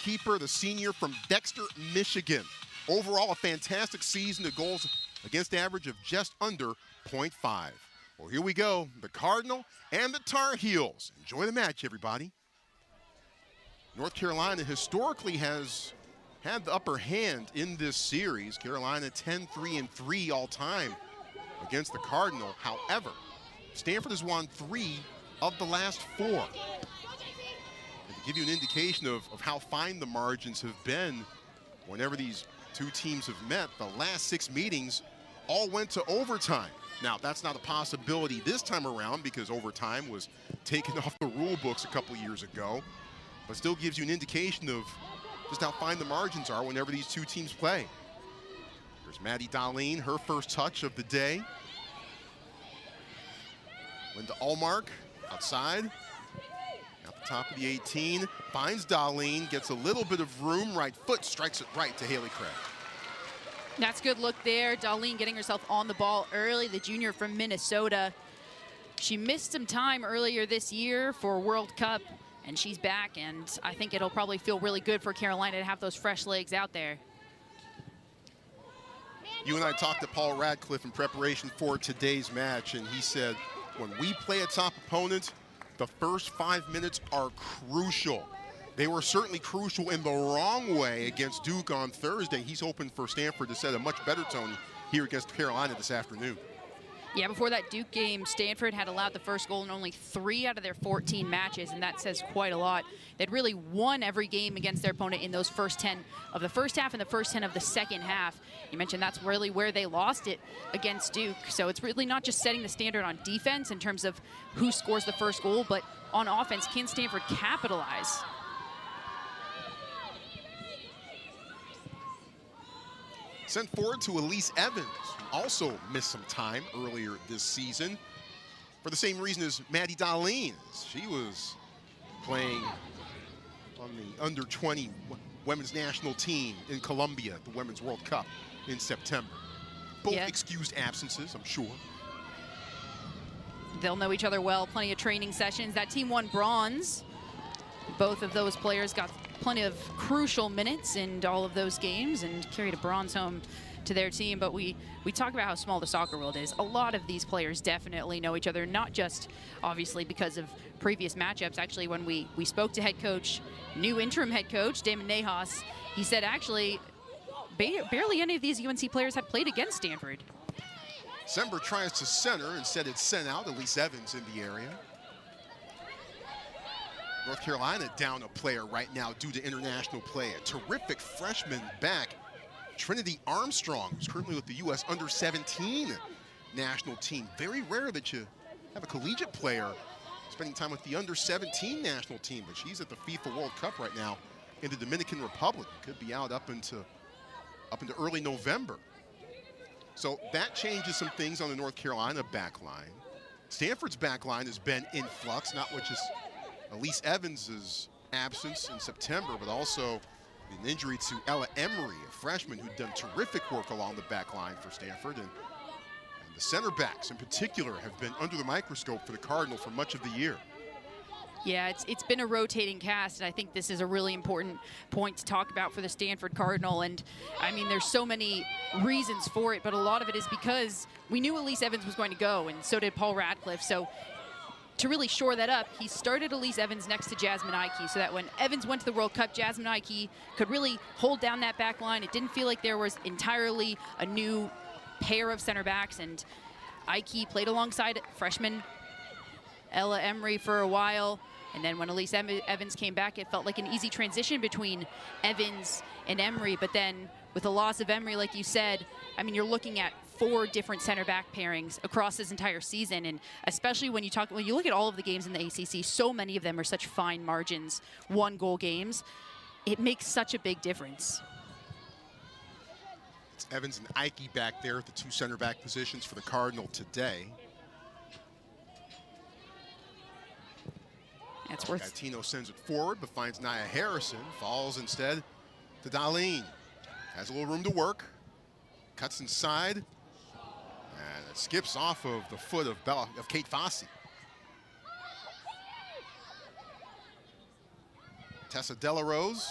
goalkeeper, the senior from Dexter, Michigan. Overall, a fantastic season. The goals against average of just under .5. Well, here we go. The Cardinal and the Tar Heels. Enjoy the match, everybody. North Carolina historically has had the upper hand in this series. Carolina 10-3-3 all time against the Cardinal. However, Stanford has won 3 of the last 4. And to give you an indication of how fine the margins have been whenever these two teams have met, the last 6 meetings all went to overtime. Now, that's not a possibility this time around because overtime was taken off the rule books a couple years ago, but still gives you an indication of just how fine the margins are whenever these two teams play. Here's Maddie Darlene, her first touch of the day. Linda Allmark outside, at the top of the 18, finds Darlene, gets a little bit of room, right foot, strikes it right to Haley Craig. That's a good look there. Darlene getting herself on the ball early, the junior from Minnesota. She missed some time earlier this year for World Cup, and she's back, and I think it'll probably feel really good for Carolina to have those fresh legs out there. You and I talked to Paul Radcliffe in preparation for today's match, and he said, when we play a top opponent, the first 5 minutes are crucial. They were certainly crucial in the wrong way against Duke on Thursday. He's hoping for Stanford to set a much better tone here against Carolina this afternoon. Yeah, before that Duke game, Stanford had allowed the first goal in only 3 out of their 14 matches, and that says quite a lot. They'd really won every game against their opponent in those first 10 of the first half and the first 10 of the second half. You mentioned that's really where they lost it against Duke. So it's really not just setting the standard on defense in terms of who scores the first goal, but on offense, can Stanford capitalize? Sent forward to Elise Evans, who also missed some time earlier this season for the same reason as Maddie Darlene. She was playing on the under-20 women's national team in Colombia at the Women's World Cup in September. Both excused absences, I'm sure. They'll know each other well, plenty of training sessions. That team won bronze. Both of those players got plenty of crucial minutes in all of those games and carried a bronze home to their team. But we talk about how small the soccer world is. A lot of these players definitely know each other, not just obviously because of previous matchups. Actually, when we spoke to head coach, new interim head coach, Damon Nahas, he said actually barely any of these UNC players had played against Stanford. Sember tries to center, instead it's sent out. Elise Evans in the area. North Carolina down a player right now due to international play. A terrific freshman back, Trinity Armstrong, who's currently with the U.S. under-17 national team. Very rare that you have a collegiate player spending time with the under-17 national team, but she's at the FIFA World Cup right now in the Dominican Republic. Could be out up into early November. So that changes some things on the North Carolina back line. Stanford's back line has been in flux, not with just Elise Evans' absence in September, but also an injury to Ella Emery, a freshman who'd done terrific work along the back line for Stanford. And the center backs in particular have been under the microscope for the Cardinal for much of the year. Yeah, it's been a rotating cast, and I think this is a really important point to talk about for the Stanford Cardinal. And I mean, there's so many reasons for it, but a lot of it is because we knew Elise Evans was going to go, and so did Paul Radcliffe. So to really shore that up, he started Elise Evans next to Jasmine Ike, so that when Evans went to the World Cup, Jasmine Ike could really hold down that back line. It didn't feel like there was entirely a new pair of center backs, and Ike played alongside freshman Ella Emery for a while. And then when Elise Evans came back, it felt like an easy transition between Evans and Emery. But then with the loss of Emery, like you said, I mean, you're looking at 4 different center back pairings across this entire season. And especially when you look at all of the games in the ACC, so many of them are such fine margins, 1-goal games. It makes such a big difference. It's Evans and Ike back there at the 2 center back positions for the Cardinal today. That's worth. Gatino sends it forward, but finds Nia Harrison. Falls instead to Darlene. Has a little room to work. Cuts inside. And it skips off of the foot of Kate Fossey. Tessa Delarose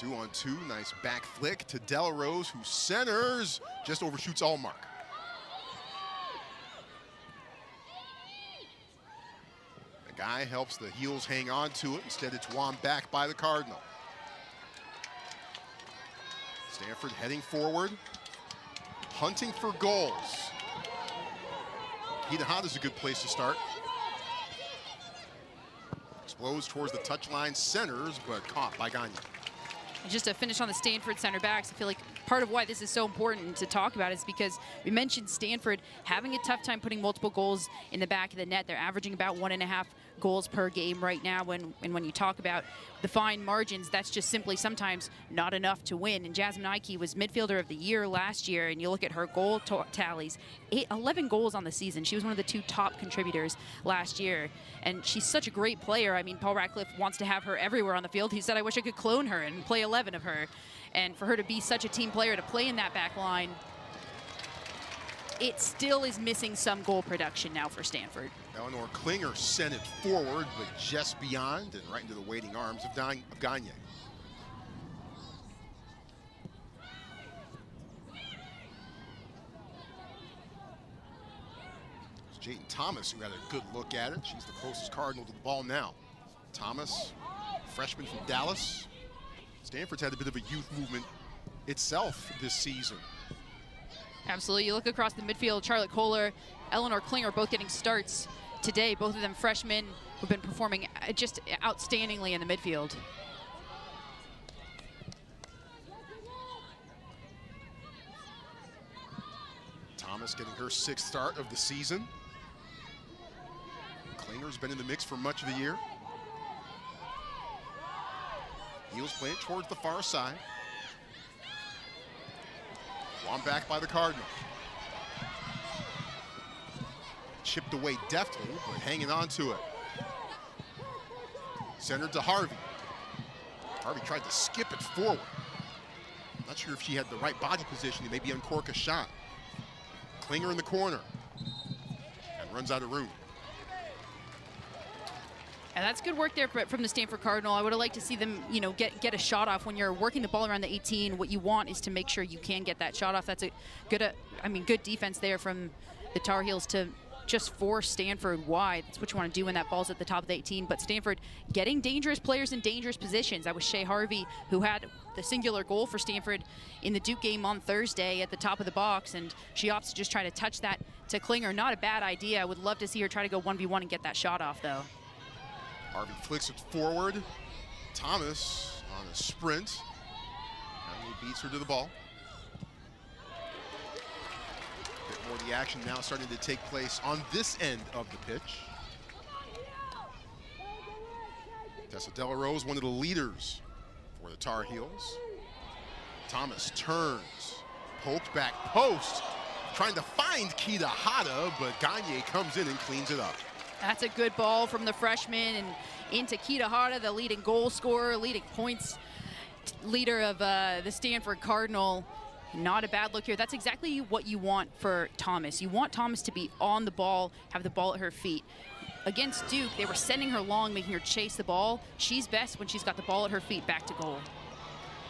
2-on-2, nice back flick to Delarose, who centers, just overshoots Allmark. The guy helps the Heels hang on to it. Instead, it's won back by the Cardinal. Stanford heading forward, hunting for goals. Kitahata's a good place to start. Explodes towards the touchline, centers, but caught by Gagne. And just to finish on the Stanford center backs, I feel like part of why this is so important to talk about is because we mentioned Stanford having a tough time putting multiple goals in the back of the net. They're averaging about 1.5 goals per game right now. And when you talk about the fine margins, that's just simply sometimes not enough to win. And Jasmine Ike was midfielder of the year last year, and you look at her goal tallies, 11 goals on the season. She was one of the 2 top contributors last year, and she's such a great player. I mean, Paul Ratcliffe wants to have her everywhere on the field. He said, I wish I could clone her and play 11 of her. And for her to be such a team player, to play in that back line, it still is missing some goal production now for Stanford. Eleanor Klinger sent it forward, but just beyond and right into the waiting arms of Gagne. It's Jayden Thomas who had a good look at it. She's the closest Cardinal to the ball now. Thomas, freshman from Dallas. Stanford's had a bit of a youth movement itself this season. Absolutely. You look across the midfield, Charlotte Kohler, Eleanor Klinger both getting starts today. Both of them freshmen who've been performing just outstandingly in the midfield. Thomas getting her 6th start of the season. Klinger's been in the mix for much of the year. Heels play it towards the far side. Won back by the Cardinal. Chipped away deftly, but hanging on to it. Centered to Harvey. Harvey tried to skip it forward. Not sure if she had the right body position to maybe uncork a shot. Klinger in the corner. And runs out of room. And that's good work there from the Stanford Cardinal. I would have liked to see them, you know, get a shot off. When you're working the ball around the 18, what you want is to make sure you can get that shot off. That's a good, good defense there from the Tar Heels to just force Stanford wide. That's what you want to do when that ball's at the top of the 18. But Stanford getting dangerous players in dangerous positions. That was Shea Harvey, who had the singular goal for Stanford in the Duke game on Thursday at the top of the box, and she opts to just try to touch that to Klinger. Not a bad idea. I would love to see her try to go 1v1 and get that shot off, though. Harvey flicks it forward. Thomas on a sprint. And he beats her to the ball. A bit more of the action now starting to take place on this end of the pitch. Tessa Delarose, one of the leaders for the Tar Heels. Thomas turns, poked back post, trying to find Kitahata, but Gagne comes in and cleans it up. That's a good ball from the freshman and into Kitahata, the leading goal scorer, leading points leader of the Stanford Cardinal. Not a bad look here. That's exactly what you want for Thomas. You want Thomas to be on the ball, have the ball at her feet. Against Duke, they were sending her long, making her chase the ball. She's best when she's got the ball at her feet back to goal.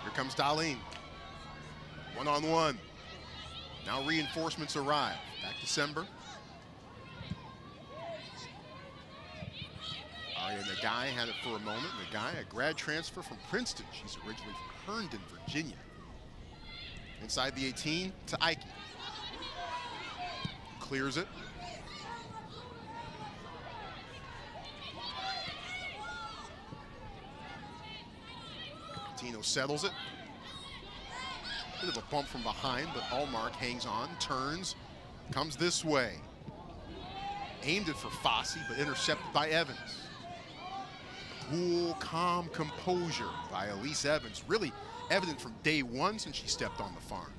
Here comes Darlene. One-on-one. Now reinforcements arrive. Back December. And the guy had it for a moment. The guy, a grad transfer from Princeton. She's originally from Herndon, Virginia. Inside the 18 to Ike. Clears it. Tino settles it. Bit of a bump from behind, but Allmark hangs on, turns, comes this way. Aimed it for Fossey, but intercepted by Evans. Cool, calm composure by Elise Evans. Really evident from day one since she stepped on the farm.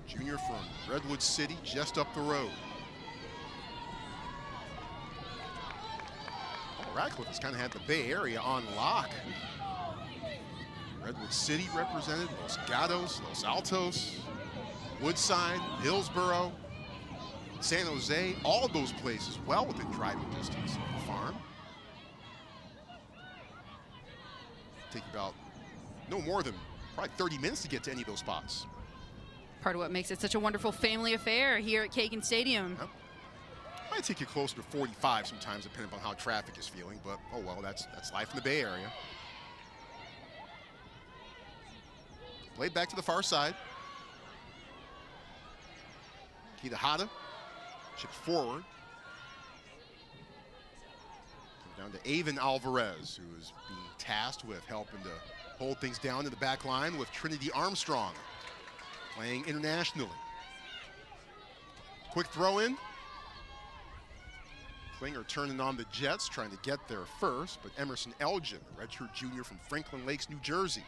Junior from Redwood City, just up the road. Well, Ratcliffe has kind of had the Bay Area on lock. Redwood City represented, Los Gatos, Los Altos, Woodside, Hillsboro, San Jose, all of those places well within driving distance of the farm. Take about no more than probably 30 minutes to get to any of those spots. Part of what makes it such a wonderful family affair here at Kagan Stadium. Yep. Might take you closer to 45 sometimes, depending on how traffic is feeling, but oh well, that's life in the Bay Area. Played back to the far side. Kitahara, chip forward. Down to Avon Alvarez, who is being tasked with helping to hold things down in the back line with Trinity Armstrong, playing internationally. Quick throw in. Klinger turning on the Jets, trying to get there first, but Emerson Elgin, a redshirt junior from Franklin Lakes, New Jersey.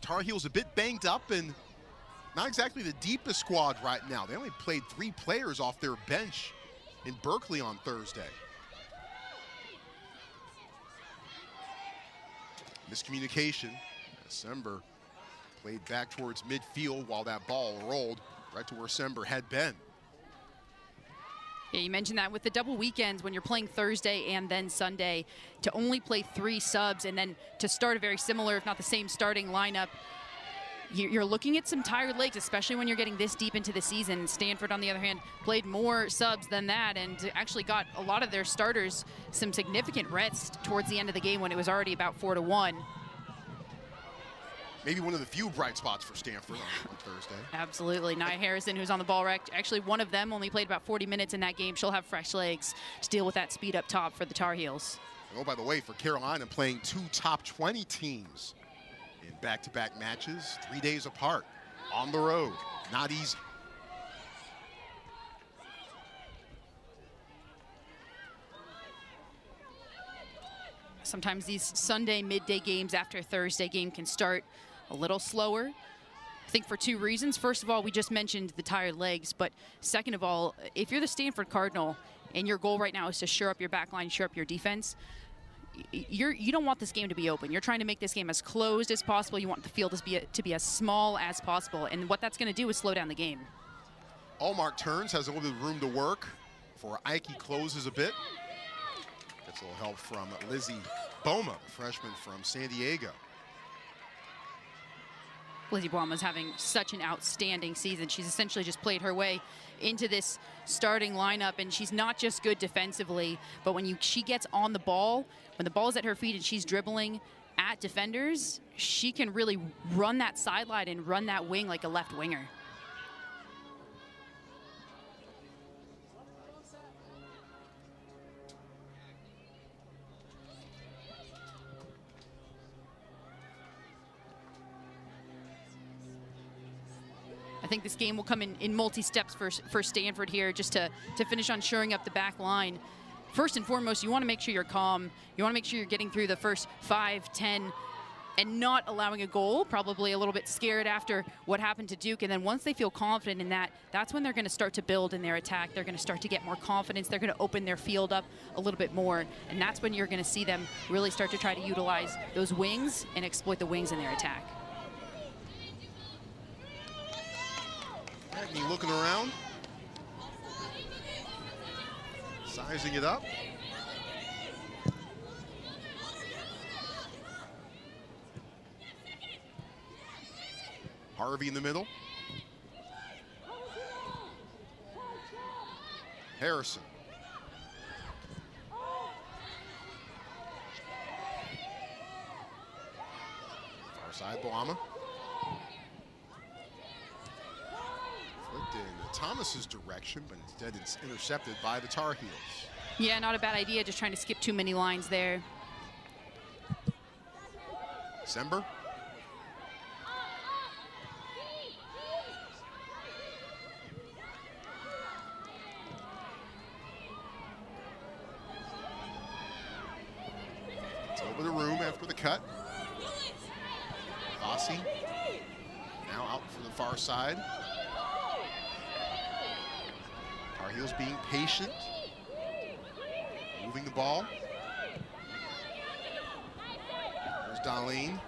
Tar Heels a bit banged up and not exactly the deepest squad right now. They only played 3 players off their bench in Berkeley on Thursday. Miscommunication. Sember played back towards midfield while that ball rolled right to where Sember had been. Yeah, you mentioned that with the double weekends when you're playing Thursday and then Sunday, to only play 3 subs and then to start a very similar, if not the same starting lineup, you're looking at some tired legs, especially when you're getting this deep into the season. Stanford, on the other hand, played more subs than that and actually got a lot of their starters some significant rest towards the end of the game when it was already about 4-1. Maybe one of the few bright spots for Stanford on Thursday. Absolutely. Nia Harrison, who's on the ball wreck. Actually, one of them only played about 40 minutes in that game. She'll have fresh legs to deal with that speed up top for the Tar Heels. Oh, by the way, for Carolina, playing 2 top 20 teams in back-to-back matches, 3 days apart, on the road. Not easy. Sometimes these Sunday midday games after a Thursday game can start a little slower. I think for 2 reasons. First of all, we just mentioned the tired legs, but second of all, if you're the Stanford Cardinal and your goal right now is to shore up your back line, shore up your defense, you don't want this game to be open. You're trying to make this game as closed as possible. You want the field to be as small as possible, and what that's going to do is slow down the game. Allmark turns, has a little bit of room to work before Ike closes a bit. Gets a little help from Lizzie Boma, the freshman from San Diego. Lizzie Boma is having such an outstanding season. She's essentially just played her way into this starting lineup, and she's not just good defensively, but when she gets on the ball, when the ball's at her feet and she's dribbling at defenders, she can really run that sideline and run that wing like a left winger. I think this game will come in multi-steps for Stanford here, just to finish on shoring up the back line. First and foremost, you want to make sure you're calm. You want to make sure you're getting through the first 5, 10, and not allowing a goal, probably a little bit scared after what happened to Duke. And then once they feel confident in that, that's when they're going to start to build in their attack. They're going to start to get more confidence. They're going to open their field up a little bit more. And that's when you're going to see them really start to try to utilize those wings and exploit the wings in their attack. Hackney looking around, sizing it up. Harvey in the middle. Harrison. Far side, Boama. In Thomas's direction, but instead it's intercepted by the Tar Heels. Yeah, not a bad idea, just trying to skip too many lines there. Sember. It's over the room after the cut. Fossey now out for the far side. Tar Heels being patient, moving the ball. There's Darlene,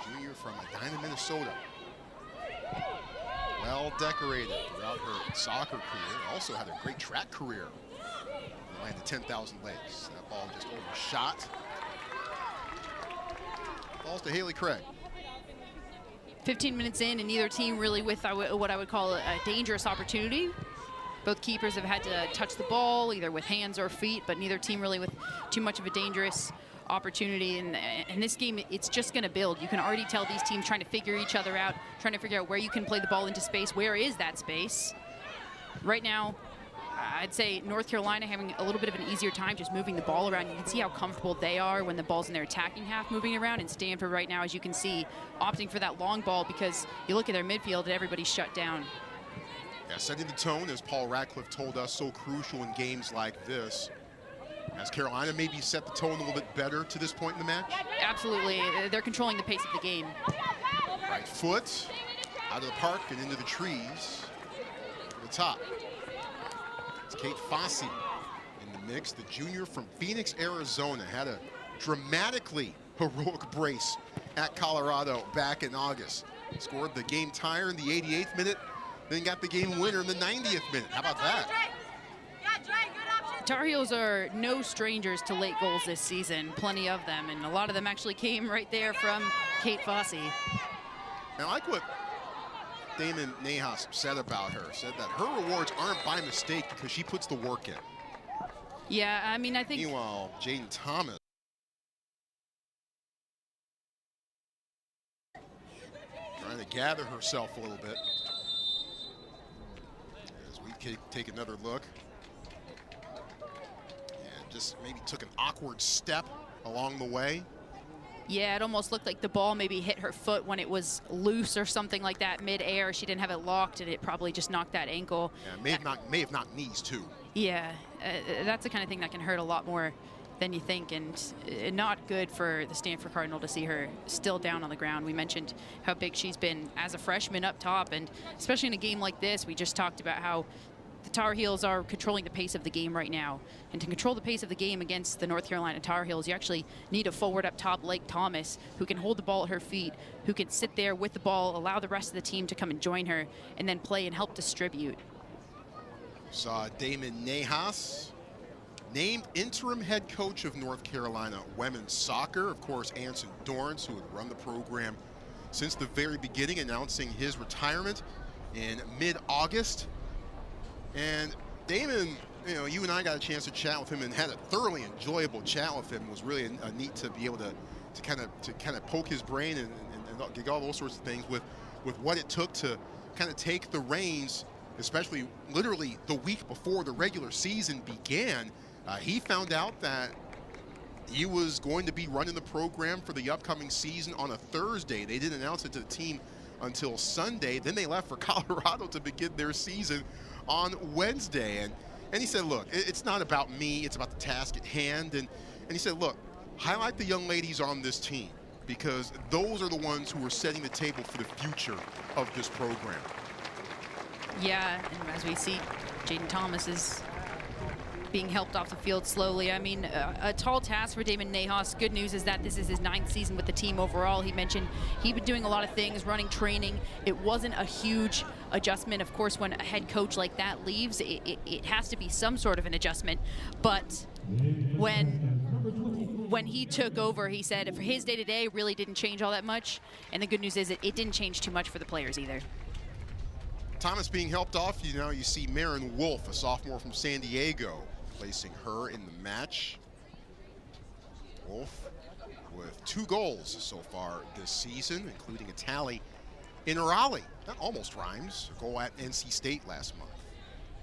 junior from Edina, Minnesota. Well decorated throughout her soccer career. Also had a great track career in the Landed 10,000 legs. That ball just overshot. Balls to Haley Craig. 15 minutes in, and neither team really with what I would call a dangerous opportunity. Both keepers have had to touch the ball, either with hands or feet, but neither team really with too much of a dangerous opportunity. And in this game, it's just going to build. You can already tell these teams trying to figure each other out, trying to figure out where you can play the ball into space. Where is that space? Right now, I'd say North Carolina having a little bit of an easier time just moving the ball around. You can see how comfortable they are when the ball's in their attacking half moving around. And Stanford right now, as you can see, opting for that long ball because you look at their midfield and everybody's shut down. Yeah, setting the tone, as Paul Ratcliffe told us, so crucial in games like this. Has Carolina maybe set the tone a little bit better to this point in the match? Absolutely. They're controlling the pace of the game. Right foot, out of the park and into the trees. To the top. It's Kate Fosse in the mix. The junior from Phoenix, Arizona, had a dramatically heroic brace at Colorado back in August. Scored the game tire in the 88th minute, then got the game winner in the 90th minute. How about that? Tar Heels are no strangers to late goals this season, plenty of them, and a lot of them actually came right there from Kate Fosse. I like what Damon Nahas said about her, said that her rewards aren't by mistake because she puts the work in. Yeah, I mean, I think... Meanwhile, Jaden Thomas trying to gather herself a little bit. As we take another look. And just maybe took an awkward step along the way. Yeah, it almost looked like the ball maybe hit her foot when it was loose or something like that mid-air. She didn't have it locked, and it probably just knocked that ankle. Yeah, may have knocked knees, too. Yeah, that's the kind of thing that can hurt a lot more than you think, and not good for the Stanford Cardinal to see her still down on the ground. We mentioned how big she's been as a freshman up top, and especially in a game like this, we just talked about how the Tar Heels are controlling the pace of the game right now. And to control the pace of the game against the North Carolina Tar Heels, you actually need a forward up top like Thomas, who can hold the ball at her feet, who can sit there with the ball, allow the rest of the team to come and join her, and then play and help distribute. Saw Damon Nahas named interim head coach of North Carolina women's soccer. Of course, Anson Dorrance, who had run the program since the very beginning, announcing his retirement in mid-August. And Damon, you know, you and I got a chance to chat with him and had a thoroughly enjoyable chat with him. It was really neat to be able to kind of poke his brain and get all those sorts of things with what it took to kind of take the reins, especially literally the week before the regular season began. He found out that he was going to be running the program for the upcoming season on a Thursday. They didn't announce it to the team until Sunday. Then they left for Colorado to begin their season on Wednesday. And he said, look, it's not about me, it's about the task at hand. And he said, look, highlight the young ladies on this team because those are the ones who are setting the table for the future of this program. Yeah, and as we see, Jaden Thomas is being helped off the field slowly. I mean, a tall task for Damon Nahas. Good news is that this is his 9th season with the team overall. He mentioned he'd been doing a lot of things, running training. It wasn't a huge adjustment. Of course, when a head coach like that leaves, it has to be some sort of an adjustment. But when he took over, he said for his day-to-day really didn't change all that much. And the good news is it didn't change too much for the players either. Thomas being helped off, you see Marin Wolf, a sophomore from San Diego, placing her in the match. Wolf with 2 goals so far this season, including a tally in Raleigh. That almost rhymes. A goal at NC State last month.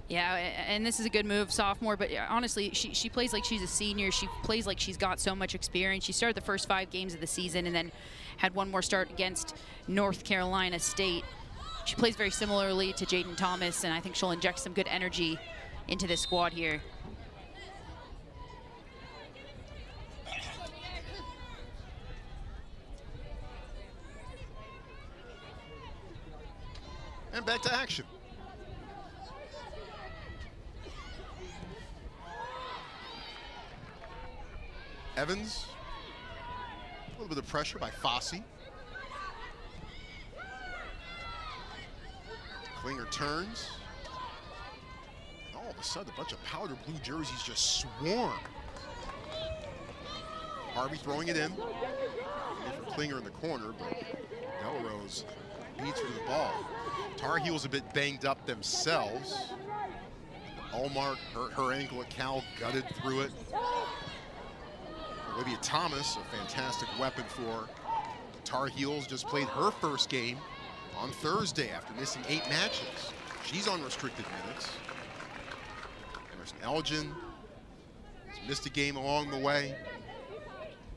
Yeah, and this is a good move, sophomore, but honestly, she plays like she's a senior. She plays like she's got so much experience. She started the first 5 games of the season and then had one more start against North Carolina State. She plays very similarly to Jaden Thomas, and I think she'll inject some good energy into this squad here. And back to action. Evans, a little bit of pressure by Fosse. Klinger turns. all of a sudden, a bunch of powder blue jerseys just swarm. Harvey throwing it in. For Klinger in the corner, but Melrose beats her to the ball. Tar Heels a bit banged up themselves. Allmark hurt her ankle at Cal, gutted through it. Olivia Thomas, a fantastic weapon for the Tar Heels, just played her first game on Thursday after missing 8 matches. She's on restricted minutes. Emerson Elgin has missed a game along the way.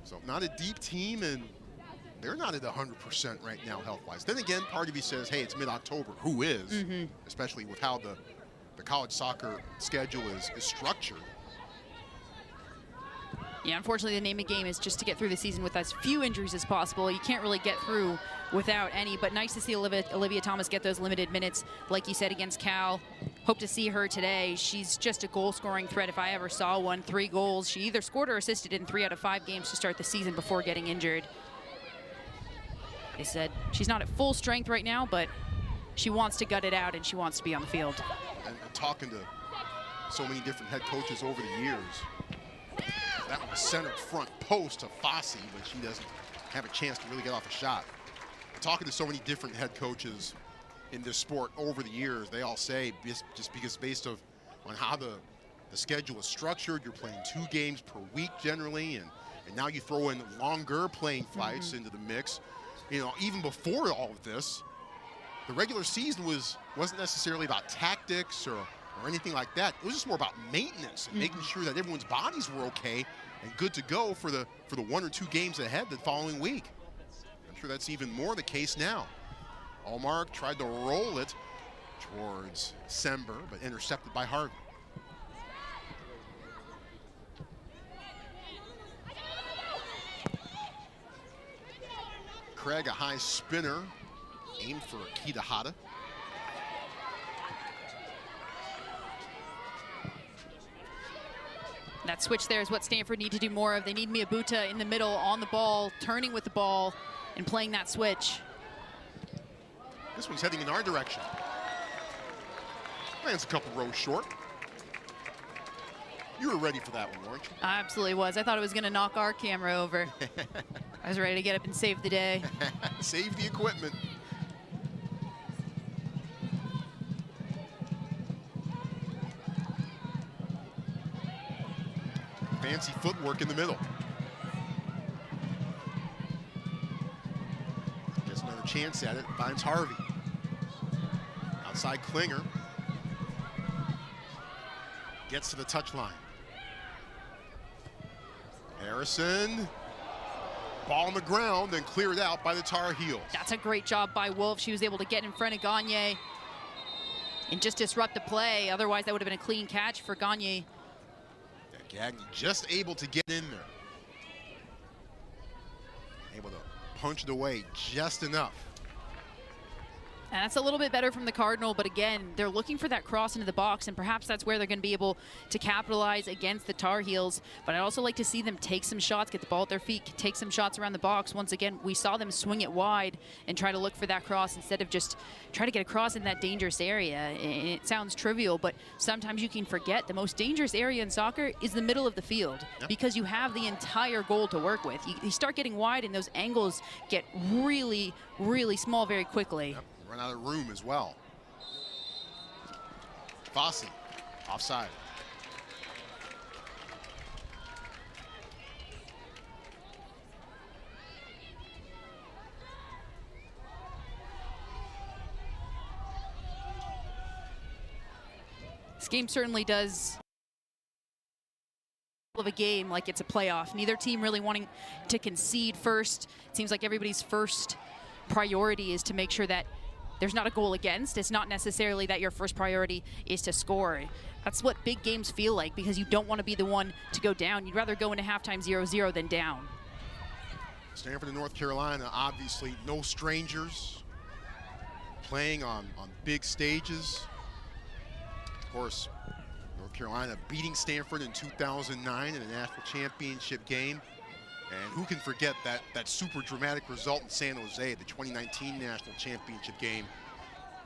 So not a deep team, and they're not at 100% right now health-wise. Then again, part of you says, hey, it's mid-October. Who is? Especially with how the college soccer schedule is structured. Yeah, unfortunately, the name of the game is just to get through the season with as few injuries as possible. You can't really get through without any, but nice to see Olivia Thomas get those limited minutes, like you said, against Cal. Hope to see her today. She's just a goal-scoring threat if I ever saw one. 3 goals. She either scored or assisted in 3 out of 5 games to start the season before getting injured. They said she's not at full strength right now, but she wants to gut it out and she wants to be on the field. And talking to so many different head coaches over the years, that one was centered front post to Fossey, but she doesn't have a chance to really get off a shot. Talking to so many different head coaches in this sport over the years, they all say just because based on how the schedule is structured, you're playing 2 games per week generally, and now you throw in longer playing flights into the mix. You know, even before all of this, the regular season wasn't necessarily about tactics or anything like that. It was just more about maintenance and making sure that everyone's bodies were okay and good to go for the 1 or 2 games ahead the following week. I'm sure that's even more the case now. Allmark tried to roll it towards Sember, but intercepted by Harvey. Craig, a high spinner, aimed for Kitahata. That switch there is what Stanford need to do more of. They need Miyabuta in the middle, on the ball, turning with the ball, and playing that switch. This one's heading in our direction. Lands a couple rows short. You were ready for that one, weren't you? I absolutely was. I thought it was going to knock our camera over. I was ready to get up and save the day. Save the equipment. Fancy footwork in the middle. Gets another chance at it, finds Harvey. Outside Klinger. Gets to the touchline. Harrison. Ball on the ground and cleared out by the Tar Heels. That's a great job by Wolf. She was able to get in front of Gagne and just disrupt the play. Otherwise, that would have been a clean catch for Gagne. Gagne just able to get in there. Able to punch it away just enough. And that's a little bit better from the Cardinal, but again, they're looking for that cross into the box, and perhaps that's where they're going to be able to capitalize against the Tar Heels. But I'd also like to see them take some shots, get the ball at their feet, take some shots around the box. Once again, we saw them swing it wide and try to look for that cross instead of just try to get across in that dangerous area. And it sounds trivial, but sometimes you can forget the most dangerous area in soccer is the middle of the field, because you have the entire goal to work with. You start getting wide, and those angles get really, really small very quickly. Run out of room as well. Fossey, offside. This game certainly does of a game like it's a playoff. Neither team really wanting to concede first. It seems like everybody's first priority is to make sure that there's not a goal against. It's not necessarily that your first priority is to score. That's what big games feel like, because you don't want to be the one to go down. You'd rather go into halftime 0-0 than down. Stanford and North Carolina, obviously no strangers, playing on big stages. Of course, North Carolina beating Stanford in 2009 in a national championship game. And who can forget that super dramatic result in San Jose, the 2019 national championship game,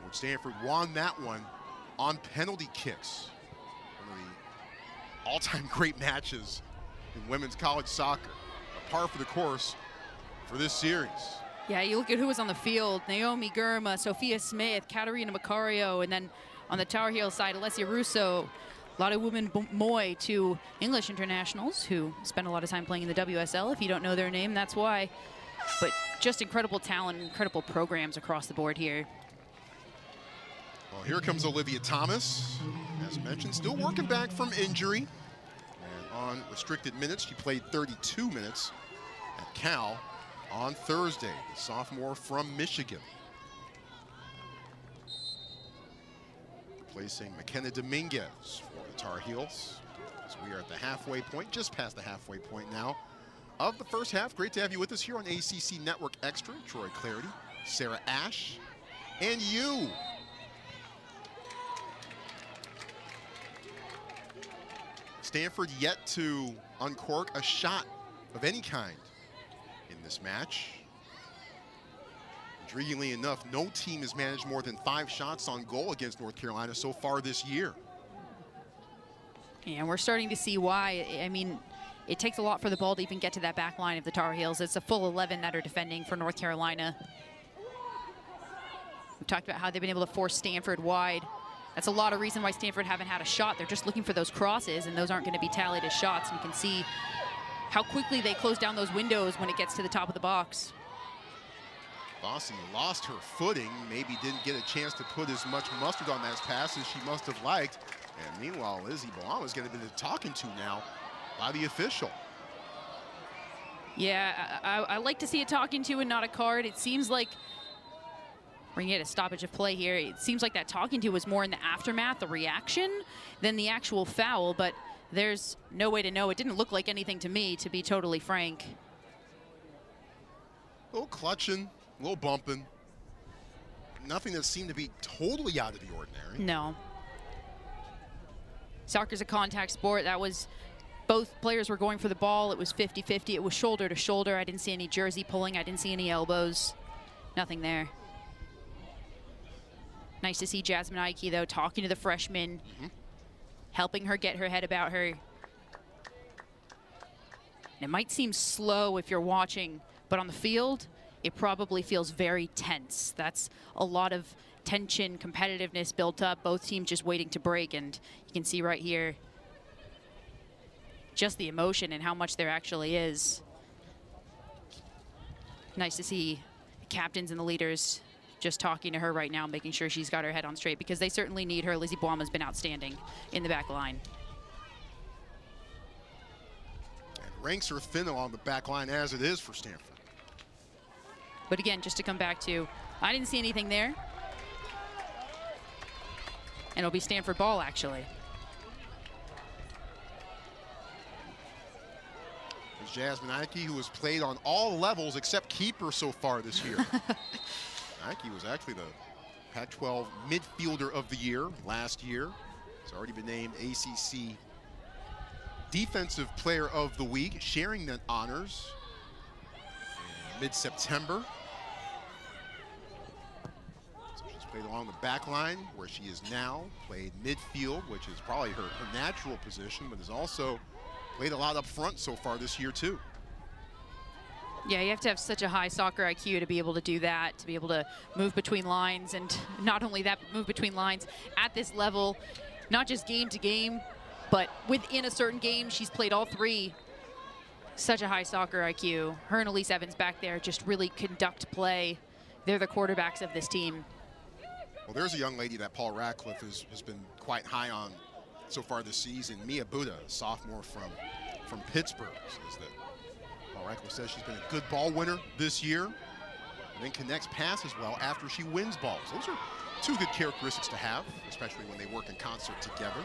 when Stanford won that one on penalty kicks. One of the all-time great matches in women's college soccer. A par for the course for this series. Yeah, you look at who was on the field. Naomi Gurma, Sophia Smith, Katarina Macario, and then on the Tar Heel side, Alessia Russo. A lot of women Moy, two English internationals who spend a lot of time playing in the WSL. If you don't know their name, that's why. But just incredible talent, incredible programs across the board here. Well, here comes Olivia Thomas. As mentioned, still working back from injury. And on restricted minutes, she played 32 minutes at Cal on Thursday, the sophomore from Michigan. Replacing McKenna Dominguez for the Tar Heels. So we are at the halfway point, just past the halfway point now of the first half. Great to have you with us here on ACC Network Extra. Troy Clarity, Sarah Ash, and you. Stanford yet to uncork a shot of any kind in this match. Intriguingly enough, no team has managed more than 5 shots on goal against North Carolina so far this year. And we're starting to see why. I mean, it takes a lot for the ball to even get to that back line of the Tar Heels. It's a full 11 that are defending for North Carolina. We talked about how they've been able to force Stanford wide. That's a lot of reason why Stanford haven't had a shot. They're just looking for those crosses, and those aren't going to be tallied as shots. And you can see how quickly they close down those windows when it gets to the top of the box. Fossey lost her footing, maybe didn't get a chance to put as much mustard on that pass as she must have liked. And meanwhile, Lizzie Balam is going to be talking to now by the official. Yeah, I like to see a talking to and not a card. It seems like we're going to get a stoppage of play here. It seems like that talking to was more in the aftermath, the reaction, than the actual foul. But there's no way to know. It didn't look like anything to me, to be totally frank. A little clutching, a little bumping. Nothing that seemed to be totally out of the ordinary. No. Soccer's a contact sport. That was, both players were going for the ball. It was 50-50. It was shoulder to shoulder. I didn't see any jersey pulling. I didn't see any elbows. Nothing there. Nice to see Jasmine Ike, though, talking to the freshman, helping her get her head about her. And it might seem slow if you're watching, but on the field, it probably feels very tense. That's a lot of tension, competitiveness built up, both teams just waiting to break. And you can see right here just the emotion and how much there actually is. Nice to see the captains and the leaders just talking to her right now, making sure she's got her head on straight, because they certainly need her. Lizzie Balam has been outstanding in the back line. And ranks are thin along the back line as it is for Stanford. But again, just to come back to, I didn't see anything there. And it'll be Stanford ball, actually. There's Jasmine Ike, who has played on all levels except keeper so far this year. Ike was actually the Pac-12 midfielder of the year last year. He's already been named ACC Defensive Player of the Week, sharing the honors in mid-September. So she's played along the back line, where she is now, played midfield, which is probably her natural position, but has also played a lot up front so far this year, too. Yeah, you have to have such a high soccer IQ to be able to do that, to be able to move between lines, and not only that, move between lines at this level, not just game to game, but within a certain game. She's played all 3. Such a high soccer IQ. Her and Elise Evans back there just really conduct play. They're the quarterbacks of this team. Well, there's a young lady that Paul Radcliffe has been quite high on so far this season. Mia Buddha, a sophomore from Pittsburgh, says that Paul Radcliffe says she's been a good ball winner this year, and then connects passes well after she wins balls. Those are 2 good characteristics to have, especially when they work in concert together.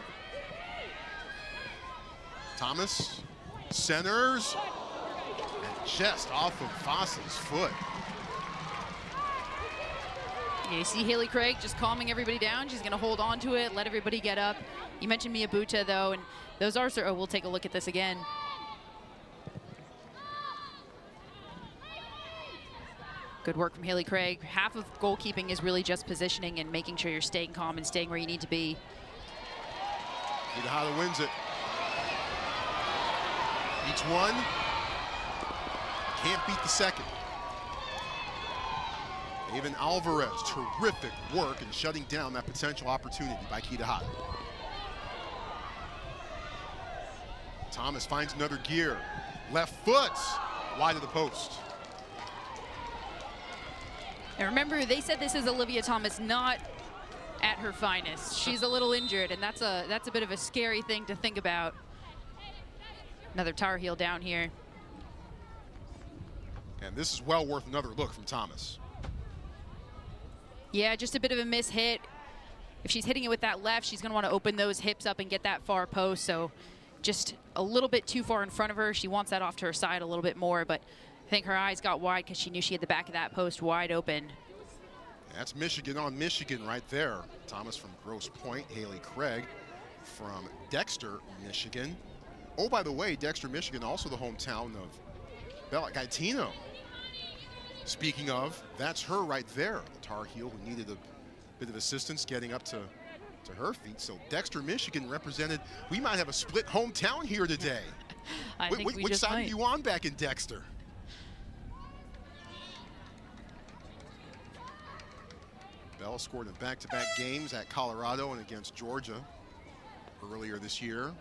Thomas centers, and just off of Fossey's foot. Yeah, you see Haley Craig just calming everybody down. She's going to hold on to it, let everybody get up. You mentioned Mia Buddha, though, and those are, oh, we'll take a look at this again. Good work from Haley Craig. Half of goalkeeping is really just positioning and making sure you're staying calm and staying where you need to be. Kitahara wins it. Each one. Can't beat the second. Even Alvarez, terrific work in shutting down that potential opportunity by Kitahara. Thomas finds another gear. Left foot, wide of the post. And remember, they said this is Olivia Thomas not at her finest. She's a little injured, and that's a bit of a scary thing to think about. Another Tar Heel down here. And this is well worth another look from Thomas. Yeah, just a bit of a miss hit. If she's hitting it with that left, she's going to want to open those hips up and get that far post. So just a little bit too far in front of her. She wants that off to her side a little bit more, but I think her eyes got wide because she knew she had the back of that post wide open. That's Michigan on Michigan right there. Thomas from Grosse Pointe, Haley Craig from Dexter, Michigan. Oh, by the way, Dexter, Michigan, also the hometown of Bella Gaetino. Speaking of, that's her right there, the Tar Heel who needed a bit of assistance getting up to her feet. So Dexter, Michigan represented. We might have a split hometown here today. I think which side are you on back in Dexter? Bell scored in back-to-back games at Colorado and against Georgia earlier this year.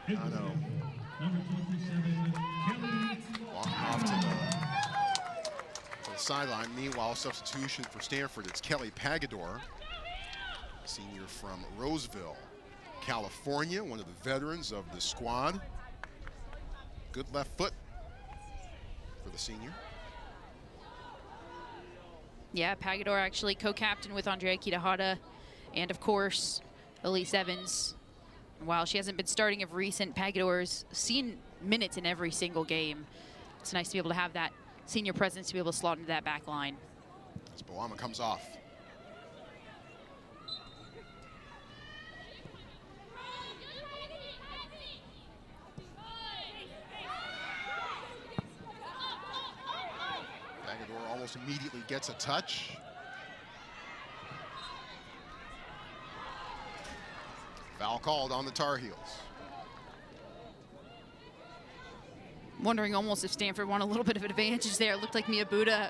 I know. Walking off to the sideline. Meanwhile, substitution for Stanford. It's Kelly Pagador, senior from Roseville, California, one of the veterans of the squad. Good left foot for the senior. Yeah, Pagador actually co-captain with Andrea Kitahara, and of course, Elise Evans. While she hasn't been starting of recent, Pagador's seen minutes in every single game. It's nice to be able to have that senior presence to be able to slot into that back line. As Boama comes off. Pagador almost immediately gets a touch. Foul called on the Tar Heels. Wondering almost if Stanford won a little bit of advantage there. It looked like Miyabuta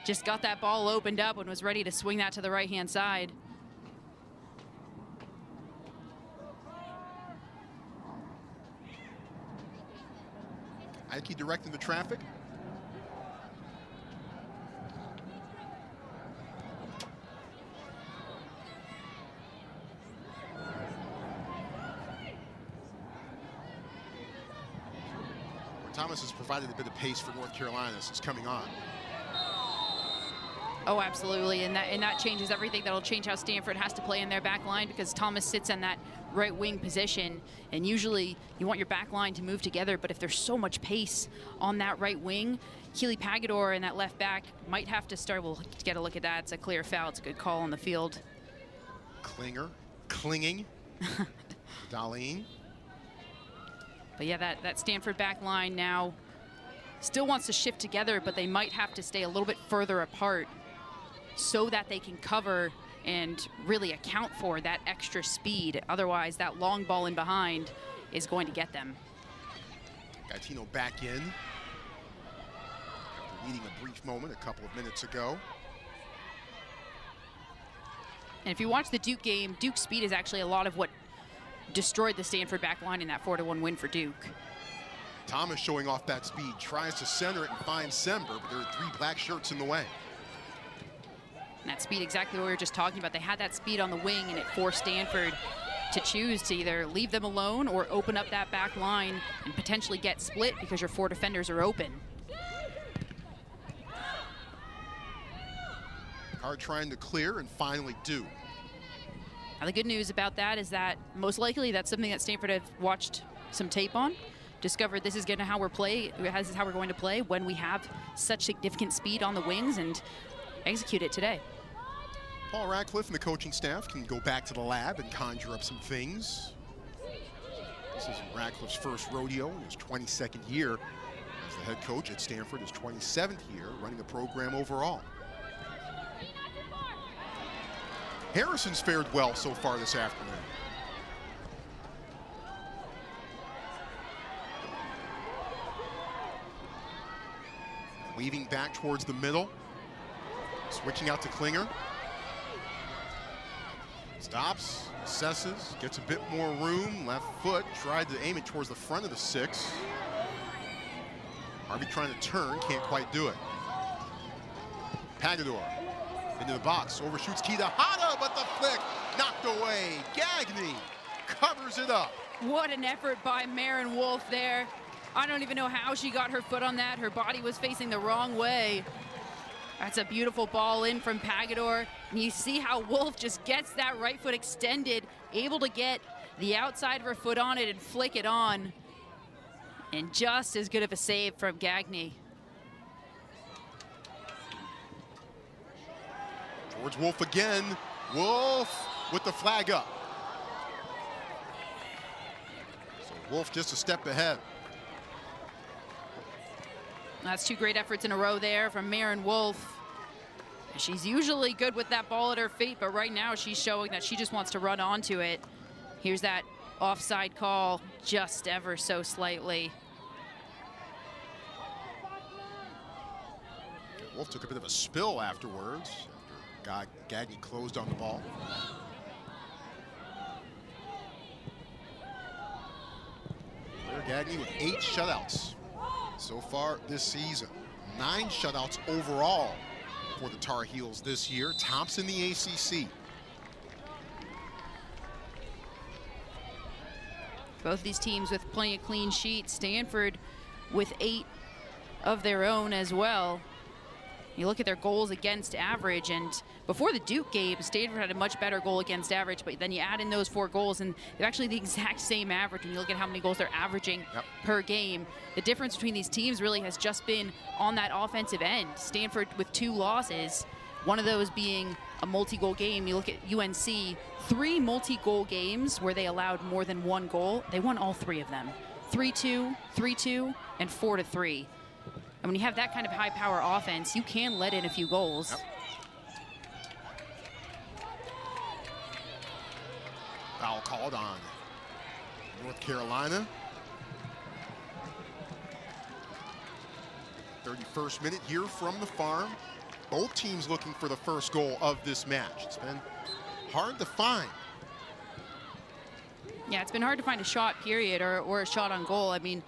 just got that ball opened up and was ready to swing that to the right-hand side. Ike directing the traffic. Thomas has provided a bit of pace for North Carolina since coming on. Oh, absolutely, and that changes everything. That'll change how Stanford has to play in their back line because Thomas sits in that right wing position, and usually you want your back line to move together, but if there's so much pace on that right wing, Keely Pagador and that left back might have to start. We'll get a look at that. It's a clear foul. It's a good call on the field. Clinging. Darlene. But yeah, that Stanford back line now still wants to shift together, but they might have to stay a little bit further apart so that they can cover and really account for that extra speed. Otherwise, that long ball in behind is going to get them. Gaetino back in after needing a brief moment a couple of minutes ago. And if you watch the Duke game, Duke's speed is actually a lot of what destroyed the Stanford back line in that 4-1 win for Duke. Thomas showing off that speed, tries to center it and find Sember, but there are 3 black shirts in the way. And that speed, exactly what we were just talking about. They had that speed on the wing, and it forced Stanford to choose to either leave them alone or open up that back line and potentially get split because your 4 defenders are open. Hard trying to clear and finally do. Now, the good news about that is that most likely that's something that Stanford have watched some tape on, discovered this is going to how we're going to play when we have such significant speed on the wings, and execute it today. Paul Radcliffe and the coaching staff can go back to the lab and conjure up some things. This is Radcliffe's first rodeo in his 22nd year as the head coach at Stanford, his 27th year running the program overall. Harrison's fared well so far this afternoon. Weaving back towards the middle. Switching out to Klinger. Stops, assesses, gets a bit more room. Left foot, tried to aim it towards the front of the 6. Harvey trying to turn, can't quite do it. Pagador into the box, overshoots Kitahara, but the flick knocked away. Gagne covers it up. What an effort by Maren Wolf there. I don't even know how she got her foot on that. Her body was facing the wrong way. That's a beautiful ball in from Pagador. And you see how Wolf just gets that right foot extended, able to get the outside of her foot on it and flick it on. And just as good of a save from Gagne. Towards Wolf again. Wolf with the flag up. So Wolf just a step ahead. That's 2 great efforts in a row there from Maren Wolf. She's usually good with that ball at her feet, but right now she's showing that she just wants to run onto it. Here's that offside call, just ever so slightly. Wolf took a bit of a spill afterwards, after Gagne closed on the ball. Gagne with 8 shutouts so far this season. 9 shutouts overall for the Tar Heels this year. Tops in the ACC. Both these teams with plenty of clean sheets. Stanford with 8 of their own as well. You look at their goals against average, and before the Duke game, Stanford had a much better goal against average, but then you add in those 4 goals, and they're actually the exact same average when you look at how many goals they're averaging per game. The difference between these teams really has just been on that offensive end. Stanford with 2 losses, one of those being a multi-goal game. You look at UNC, 3 multi-goal games where they allowed more than 1 goal. They won all 3 of them. 3-2, 3-2, and 4-3. And when you have that kind of high-power offense, you can let in a few goals. Foul called on North Carolina. 31st minute here from the farm. Both teams looking for the first goal of this match. It's been hard to find. Yeah, it's been hard to find a shot, period, or a shot on goal. I mean,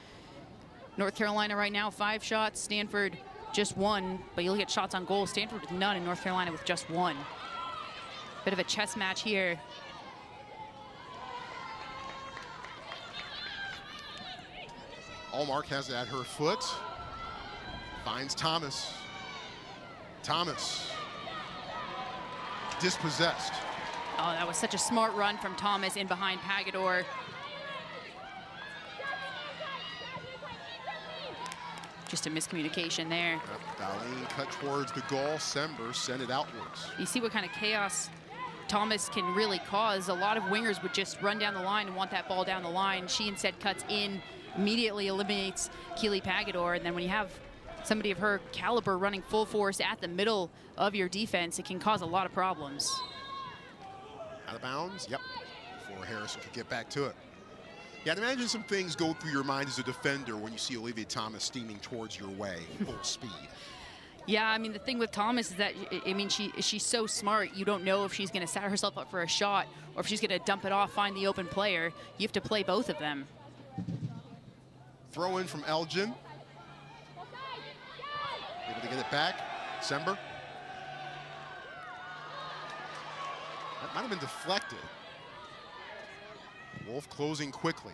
North Carolina right now, 5 shots. Stanford just 1. But you look at shots on goal, Stanford with none, and North Carolina with just 1. Bit of a chess match here. Allmark has it at her foot. Finds Thomas. Thomas. Dispossessed. Oh, that was such a smart run from Thomas in behind Pagador. Just a miscommunication there. Yep, Darlene cut towards the goal. Sember sent it outwards. You see what kind of chaos Thomas can really cause. A lot of wingers would just run down the line and want that ball down the line. She instead cuts in, immediately eliminates Keely Pagador. And then when you have somebody of her caliber running full force at the middle of your defense, it can cause a lot of problems. Out of bounds, yep, before Harrison could get back to it. Yeah, I'd imagine some things go through your mind as a defender when you see Olivia Thomas steaming towards your way, full speed. Yeah, I mean, the thing with Thomas is that, I mean, she's so smart. You don't know if she's going to set herself up for a shot or if she's going to dump it off, find the open player. You have to play both of them. Throw in from Elgin. Able to get it back. Sember. That might have been deflected. Wolf closing quickly.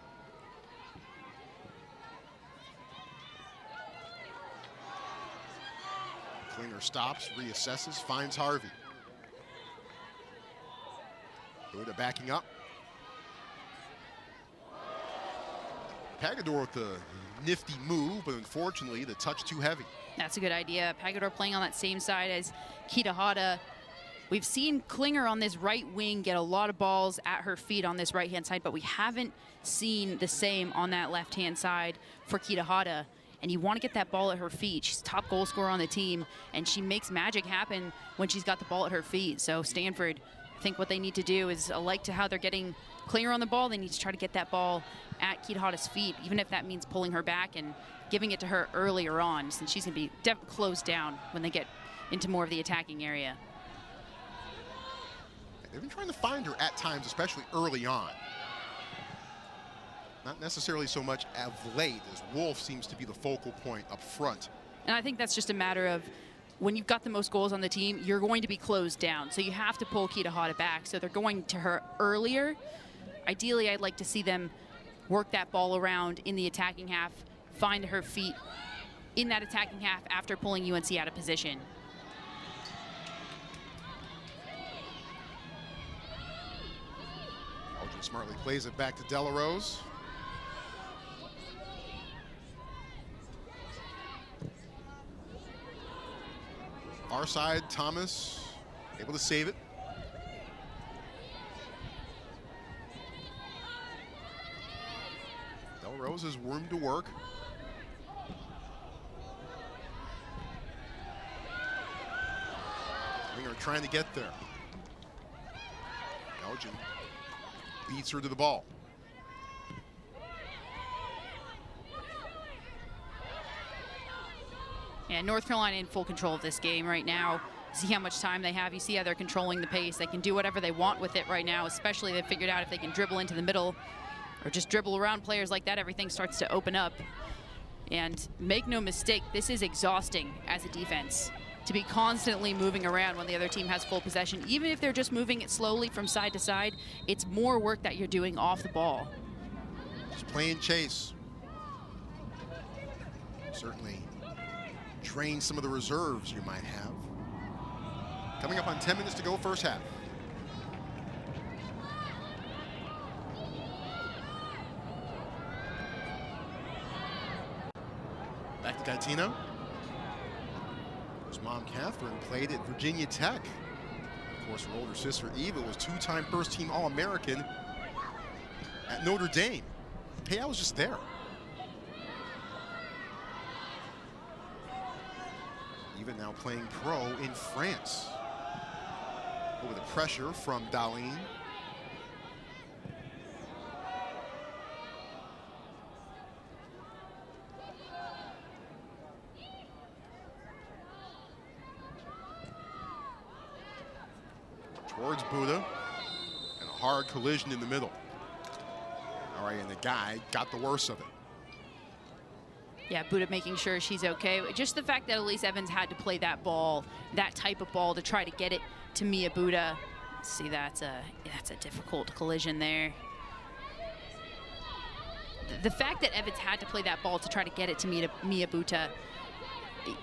Klinger stops, reassesses, finds Harvey. Buda backing up. Pagador with the nifty move, but unfortunately the touch too heavy. That's a good idea. Pagador playing on that same side as Kitahara. We've seen Klinger on this right wing get a lot of balls at her feet on this right-hand side, but we haven't seen the same on that left-hand side for Kitahara. And you want to get that ball at her feet. She's top goal scorer on the team, and she makes magic happen when she's got the ball at her feet. So Stanford, I think what they need to do is, like to how they're getting Klinger on the ball, they need to try to get that ball at Kitahara's feet, even if that means pulling her back and giving it to her earlier on, since she's going to be closed down when they get into more of the attacking area. They've been trying to find her at times, especially early on. Not necessarily so much of late, as Wolf seems to be the focal point up front. And I think that's just a matter of when you've got the most goals on the team, you're going to be closed down. So you have to pull Kitahara back. So they're going to her earlier. Ideally, I'd like to see them work that ball around in the attacking half, find her feet in that attacking half after pulling UNC out of position. Elgin smartly plays it back to Delarose. Our side, Thomas able to save it. Delarose has room to work. Winger trying to get there. Elgin beats her to the ball. And North Carolina in full control of this game right now. See how much time they have. You see how they're controlling the pace. They can do whatever they want with it right now, especially they've figured out if they can dribble into the middle or just dribble around players like that, everything starts to open up. And make no mistake, this is exhausting as a defense to be constantly moving around when the other team has full possession. Even if they're just moving it slowly from side to side, it's more work that you're doing off the ball. Just playing chase. Certainly drain some of the reserves you might have. Coming up on 10 minutes to go, first half. Back to Gaetino. His mom, Catherine, played at Virginia Tech. Of course, her older sister, Eva, was two-time first-team All-American at Notre Dame. The payout was just there. Eva now playing pro in France. Over the pressure from Darlene. Towards Buddha, and a hard collision in the middle. All right, and the guy got the worst of it. Yeah, Buddha making sure she's okay. Just the fact that Elise Evans had to play that ball, that type of ball, to try to get it to Mia Buddha. See, that's a difficult collision there. The fact that Evans had to play that ball to try to get it to Mia Buddha,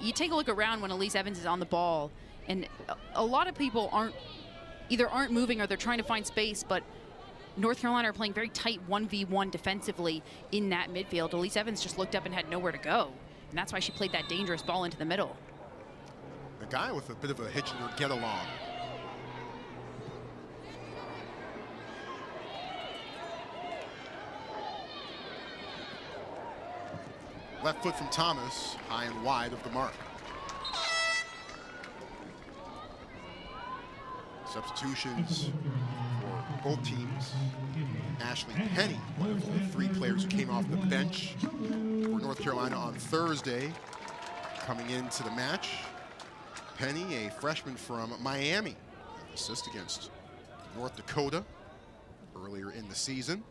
you take a look around when Elise Evans is on the ball, and a lot of people either aren't moving or they're trying to find space, but North Carolina are playing very tight 1v1 defensively in that midfield. Elise Evans just looked up and had nowhere to go, and that's why she played that dangerous ball into the middle. The guy with a bit of a hitch in her get along. Left foot from Thomas, high and wide of the mark. Substitutions for both teams. Ashley Penny, one of the three players who came off the bench for North Carolina on Thursday, coming into the match. Penny, a freshman from Miami, assist against North Dakota earlier in the season.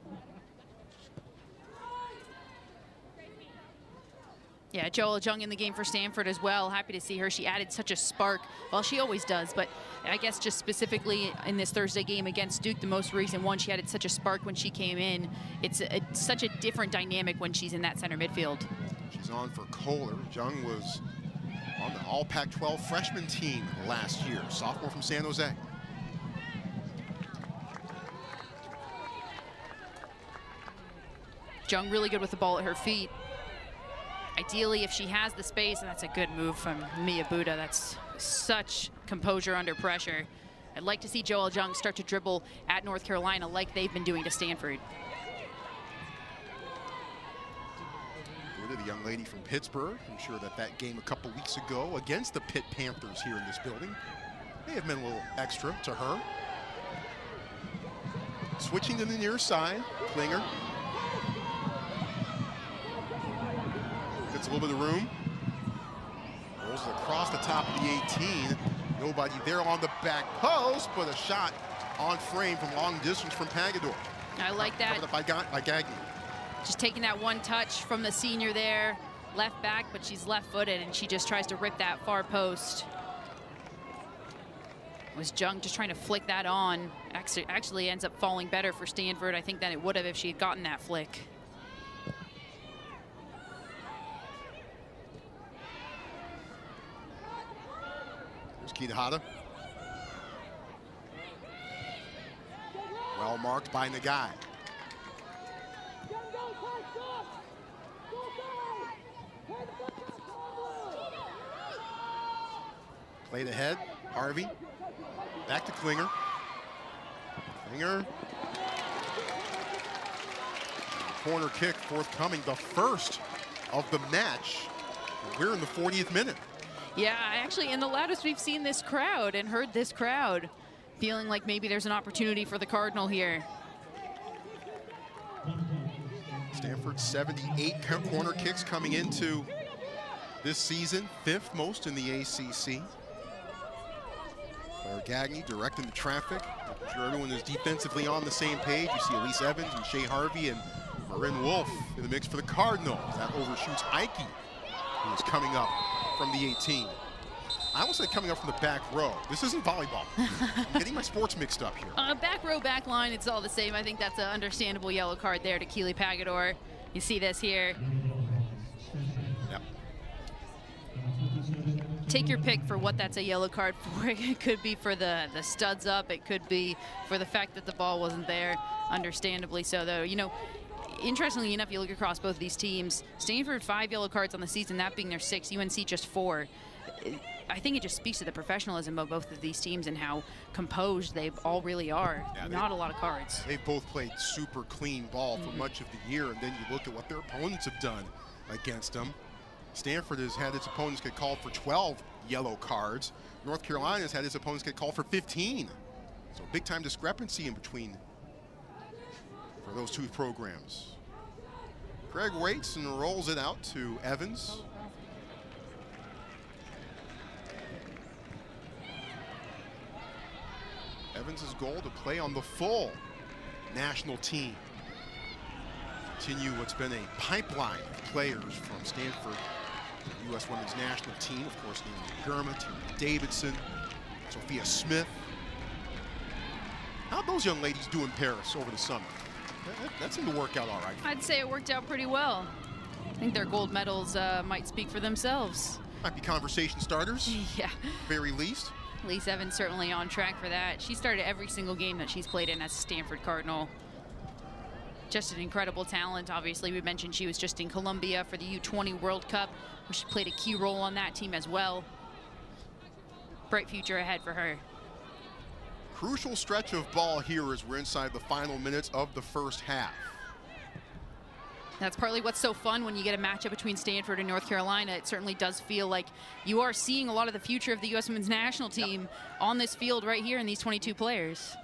Yeah, Joel Jung in the game for Stanford as well. Happy to see her. She added such a spark. Well, she always does, but I guess just specifically in this Thursday game against Duke, the most recent one, she added such a spark when she came in. It's such a different dynamic when she's in that center midfield. She's on for Kohler. Jung was on the All Pac-12 freshman team last year, sophomore from San Jose. Jung really good with the ball at her feet. Ideally, if she has the space, and that's a good move from Mia Buddha. That's such composure under pressure. I'd like to see Joel Jung start to dribble at North Carolina like they've been doing to Stanford. Buddha, the young lady from Pittsburgh. I'm sure that game a couple weeks ago against the Pitt Panthers here in this building may have meant a little extra to her. Switching to the near side, Klinger. a little bit of room. Rolls it across the top of the 18. Nobody there on the back post, but a shot on frame from long distance from Pagador. I like that. Covered up by Gagnon. Just taking that one touch from the senior there. Left back, but she's left-footed, and she just tries to rip that far post. Was Jung just trying to flick that on. Actually ends up falling better for Stanford, I think, than it would have if she had gotten that flick. Here's Kitahara. Well marked by Nagai. Played ahead, Harvey. Back to Klinger. Klinger. Corner kick forthcoming, the first of the match. We're in the 40th minute. Yeah, actually, in the loudest we've seen this crowd and heard this crowd feeling like maybe there's an opportunity for the Cardinal here. Stanford 78 corner kicks coming into this season, 5th most in the ACC. Claire Gagne directing the traffic. I'm sure everyone is defensively on the same page. You see Elise Evans and Shea Harvey and Marin Wolf in the mix for the Cardinals. That overshoots Ike, who is coming up from the 18. I almost said coming up from the back row. This isn't volleyball. I'm getting my sports mixed up here. Back row, back line, it's all the same. I think that's an understandable yellow card there to Keely Pagador. You see this here. Yep. Take your pick for what that's a yellow card for. It could be for the studs up. It could be for the fact that the ball wasn't there, understandably so, though. You know, interestingly enough, you look across both of these teams. Stanford 5 yellow cards on the season, that being their 6th. UNC just 4. I think it just speaks to the professionalism of both of these teams and how composed they all really are. Yeah, not a lot of cards. They've both played super clean ball for much of the year, and then you look at what their opponents have done against them. Stanford has had its opponents get called for 12 yellow cards. North Carolina has had its opponents get called for 15. So big time discrepancy in between for those two programs. Craig waits and rolls it out to Evans. Evans' goal to play on the full national team. Continue what's been a pipeline of players from Stanford, the U.S. Women's National Team. Of course, Naomi Gurma, Tina Davidson, Sophia Smith. How'd those young ladies do in Paris over the summer? That seemed to work out all right. I'd say it worked out pretty well. I think their gold medals might speak for themselves. Might be conversation starters. Yeah. Very least. Elise Evans certainly on track for that. She started every single game that she's played in as a Stanford Cardinal. Just an incredible talent. Obviously, we mentioned she was just in Colombia for the U20 World Cup, where she played a key role on that team as well. Bright future ahead for her. Crucial stretch of ball here as we're inside the final minutes of the first half. That's partly what's so fun when you get a matchup between Stanford and North Carolina. It certainly does feel like you are seeing a lot of the future of the U.S. Women's National Team on this field right here in these 22 players.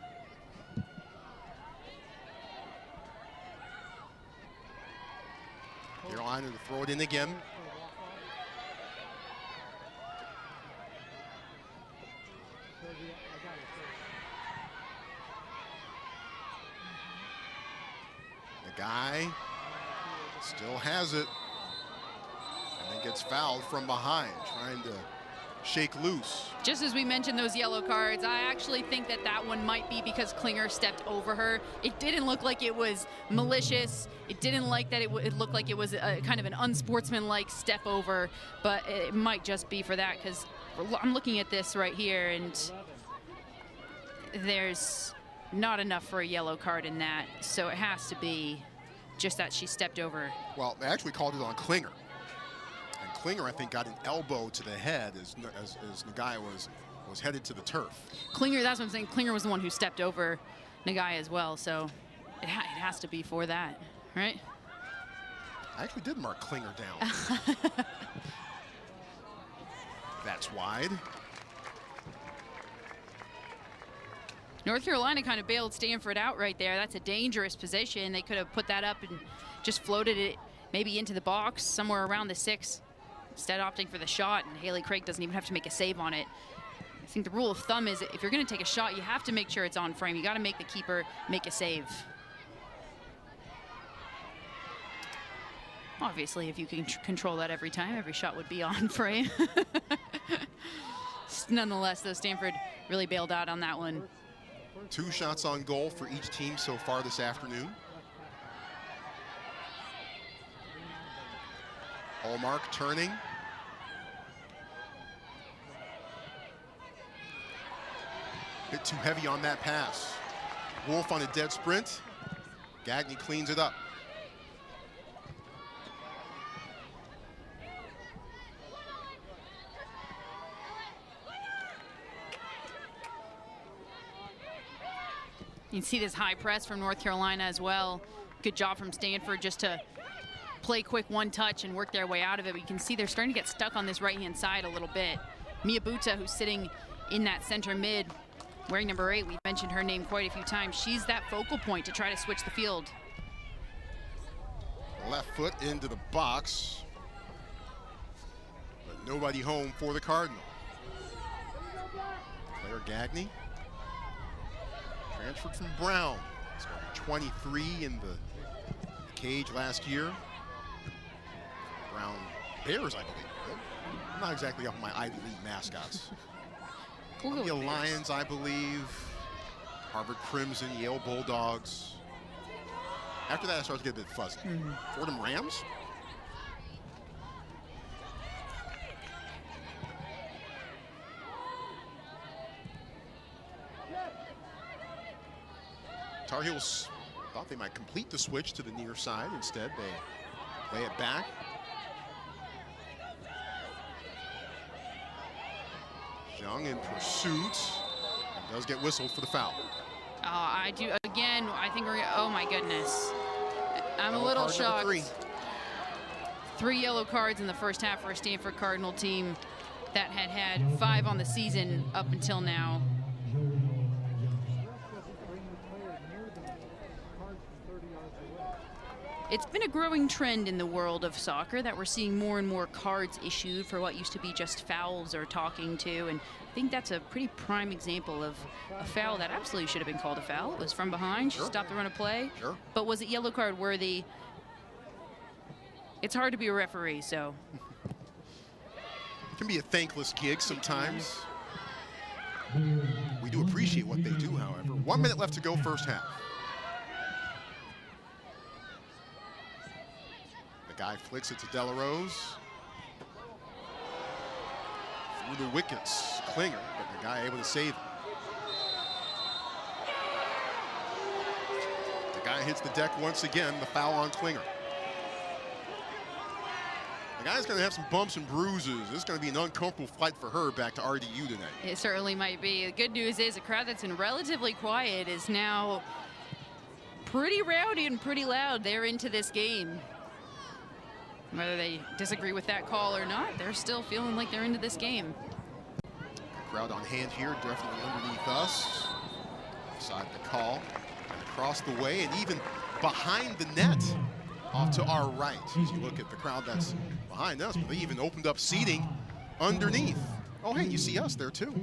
Carolina to throw it in again. The guy still has it, and then gets fouled from behind, trying to shake loose. Just as we mentioned those yellow cards, I actually think that that one might be because Klinger stepped over her. It didn't look like it was malicious. It didn't like that it looked like it was a kind of an unsportsmanlike step over, but it might just be for that, because I'm looking at this right here, and there's not enough for a yellow card in that, so it has to be just that she stepped over. Well, they actually called it on Klinger. And Klinger, I think, got an elbow to the head as Nagai was headed to the turf. Klinger, that's what I'm saying. Klinger was the one who stepped over Nagai as well, so it has to be for that, right? I actually did mark Klinger down. That's wide. North Carolina kind of bailed Stanford out right there. That's a dangerous position. They could have put that up and just floated it maybe into the box, somewhere around the 6, instead opting for the shot, and Haley Craig doesn't even have to make a save on it. I think the rule of thumb is if you're going to take a shot, you have to make sure it's on frame. You got to make the keeper make a save. Obviously, if you can control that every time, every shot would be on frame. Nonetheless, though, Stanford really bailed out on that one. 2 shots on goal for each team so far this afternoon. Hallmark turning. Bit too heavy on that pass. Wolf on a dead sprint. Gagne cleans it up. You can see this high press from North Carolina as well. Good job from Stanford just to play quick one touch and work their way out of it. But you can see they're starting to get stuck on this right-hand side a little bit. Mia Buta, who's sitting in that center mid, wearing number 8, we've mentioned her name quite a few times. She's that focal point to try to switch the field. Left foot into the box. But nobody home for the Cardinal. Claire Gagne. Transferred from Brown. Started 23 in the cage last year. Brown Bears, I believe. I'm not exactly up on my Ivy League mascots. Columbia Lions, I believe. Harvard Crimson, Yale Bulldogs. After that, it starts to get a bit fuzzy. Fordham Rams. Tar Heels thought they might complete the switch to the near side. Instead, they lay it back. Young in pursuit, and does get whistled for the foul. I do, again, I think we're, oh my goodness. I'm a little shocked. 3 yellow cards in the first half for a Stanford Cardinal team that had 5 on the season up until now. It's been a growing trend in the world of soccer that we're seeing more and more cards issued for what used to be just fouls or talking to, and I think that's a pretty prime example of a foul that absolutely should have been called a foul. It was from behind, she stopped the run of play. Sure. But was it yellow card worthy? It's hard to be a referee, so. It can be a thankless gig sometimes. We do appreciate what they do, however. 1 minute left to go, first half. Guy flicks it to Delarose. Through the wickets, Klinger, but the guy able to save it. The guy hits the deck once again, the foul on Klinger. The guy's gonna have some bumps and bruises. This is gonna be an uncomfortable flight for her back to RDU tonight. It certainly might be. The good news is a crowd that's been relatively quiet is now pretty rowdy and pretty loud. They're into this game. Whether they disagree with that call or not, they're still feeling like they're into this game. Crowd on hand here, definitely underneath us. Beside the call, and across the way, and even behind the net, off to our right. As you look at the crowd that's behind us, but they even opened up seating underneath. Oh, hey, you see us there too.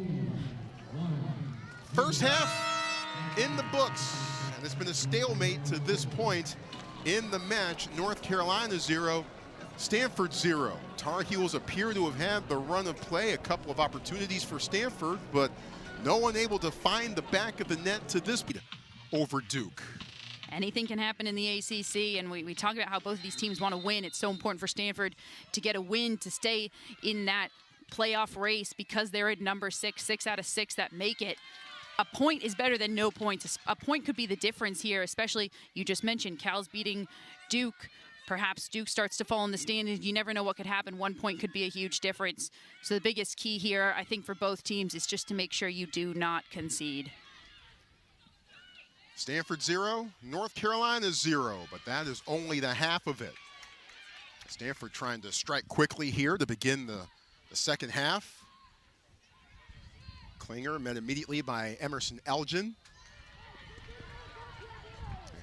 First half in the books, and it's been a stalemate to this point in the match. North Carolina 0. Stanford 0. Tar Heels appear to have had the run of play, a couple of opportunities for Stanford, but no one able to find the back of the net to this point over Duke. Anything can happen in the ACC, and we talk about how both of these teams want to win. It's so important for Stanford to get a win to stay in that playoff race because they're at number 6, 6 out of 6 that make it. A point is better than no points. A point could be the difference here, especially you just mentioned Cal's beating Duke. Perhaps Duke starts to fall in the standings. You never know what could happen. 1 point could be a huge difference. So the biggest key here, I think, for both teams is just to make sure you do not concede. Stanford 0, North Carolina 0, but that is only the half of it. Stanford trying to strike quickly here to begin the second half. Klinger met immediately by Emerson Elgin.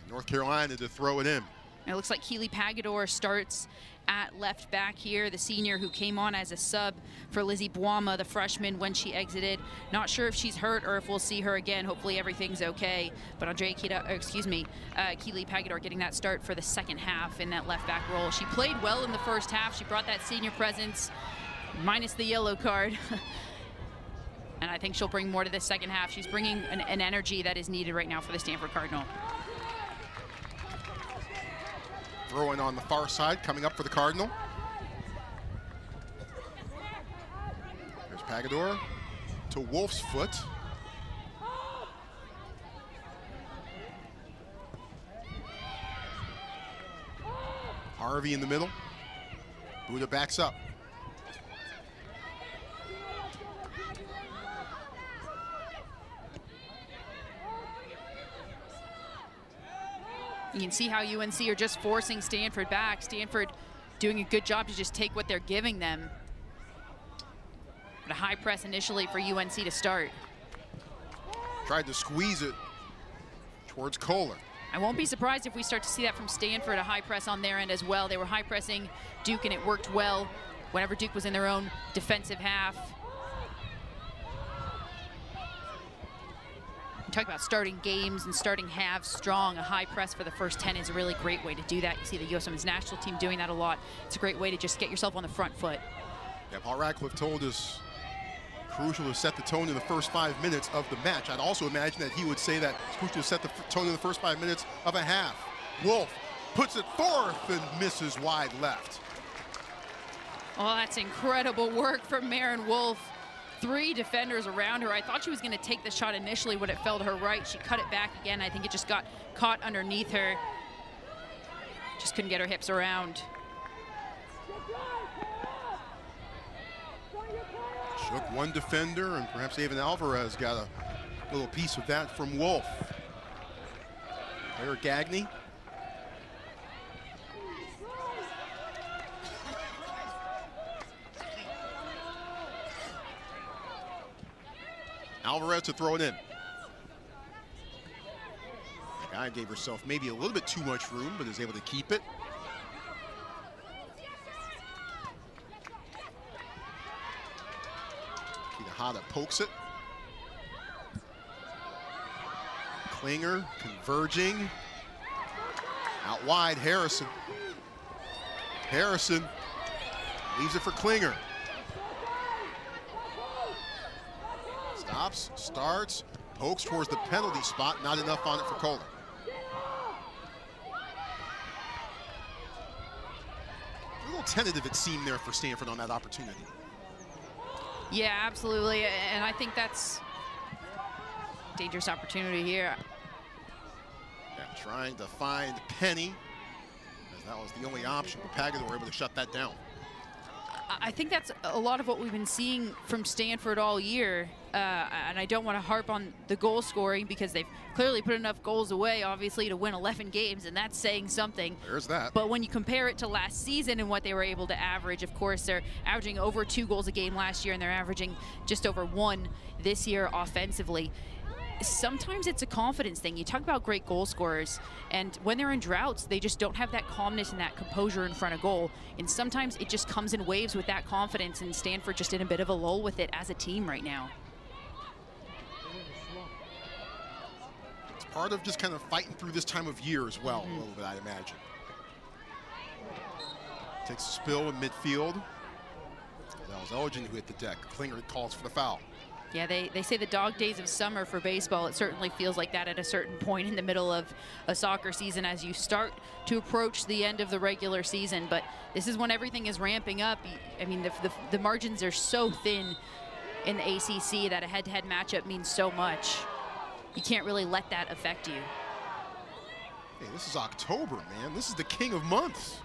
And North Carolina to throw it in. It looks like Keely Pagador starts at left back here, the senior who came on as a sub for Lizzie Boima, the freshman, when she exited. Not sure if she's hurt or if we'll see her again. Hopefully everything's okay. But Keely Pagador getting that start for the second half in that left back role. She played well in the first half. She brought that senior presence, minus the yellow card. And I think she'll bring more to the second half. She's bringing an energy that is needed right now for the Stanford Cardinal. Throwing on the far side, coming up for the Cardinal. There's Pagador to Wolf's foot. Harvey in the middle. Buddha backs up. You can see how UNC are just forcing Stanford back. Stanford doing a good job to just take what they're giving them. But a high press initially for UNC to start. Tried to squeeze it towards Kohler. I won't be surprised if we start to see that from Stanford, a high press on their end as well. They were high pressing Duke and it worked well whenever Duke was in their own defensive half. Talk about starting games and starting halves strong. A high press for the first 10 is a really great way to do that. You see the U.S. Women's National Team doing that a lot. It's a great way to just get yourself on the front foot. Yeah, Paul Radcliffe told us crucial to set the tone in the first 5 minutes of the match. I'd also imagine that he would say that it's crucial to set the tone in the first 5 minutes of a half. Wolf puts it forth and misses wide left. Oh, that's incredible work from Maren Wolf. 3 defenders around her. I thought she was going to take the shot initially when it fell to her right. She cut it back again. I think it just got caught underneath her. Just couldn't get her hips around. Shook one defender, and perhaps Avon Alvarez got a little piece of that from Wolf. Claire Gagne. Alvarez to throw it in. The guy gave herself maybe a little bit too much room, but is able to keep it. Hada pokes it. Klinger converging. Out wide, Harrison. Harrison leaves it for Klinger. Stops, starts, pokes towards the penalty spot. Not enough on it for Kohler. A little tentative it seemed there for Stanford on that opportunity. Yeah, absolutely, and I think that's a dangerous opportunity here. Yeah, trying to find Penny, as that was the only option, but Pagador were able to shut that down. I think that's a lot of what we've been seeing from Stanford all year, and I don't want to harp on the goal scoring because they've clearly put enough goals away, obviously, to win 11 games, and that's saying something. There's that. But when you compare it to last season and what they were able to average, of course, they're averaging over 2 goals a game last year, and they're averaging just over 1 this year offensively. Sometimes it's a confidence thing. You talk about great goal scorers, and when they're in droughts, they just don't have that calmness and that composure in front of goal. And sometimes it just comes in waves with that confidence, and Stanford just in a bit of a lull with it as a team right now. It's part of just kind of fighting through this time of year as well, a little bit, I'd imagine. Takes a spill in midfield. That was Elgin who hit the deck. Klinger calls for the foul. Yeah, they say the dog days of summer for baseball. It certainly feels like that at a certain point in the middle of a soccer season as you start to approach the end of the regular season. But this is when everything is ramping up. I mean, the margins are so thin in the ACC that a head-to-head matchup means so much. You can't really let that affect you. Hey, this is October, man. This is the king of months.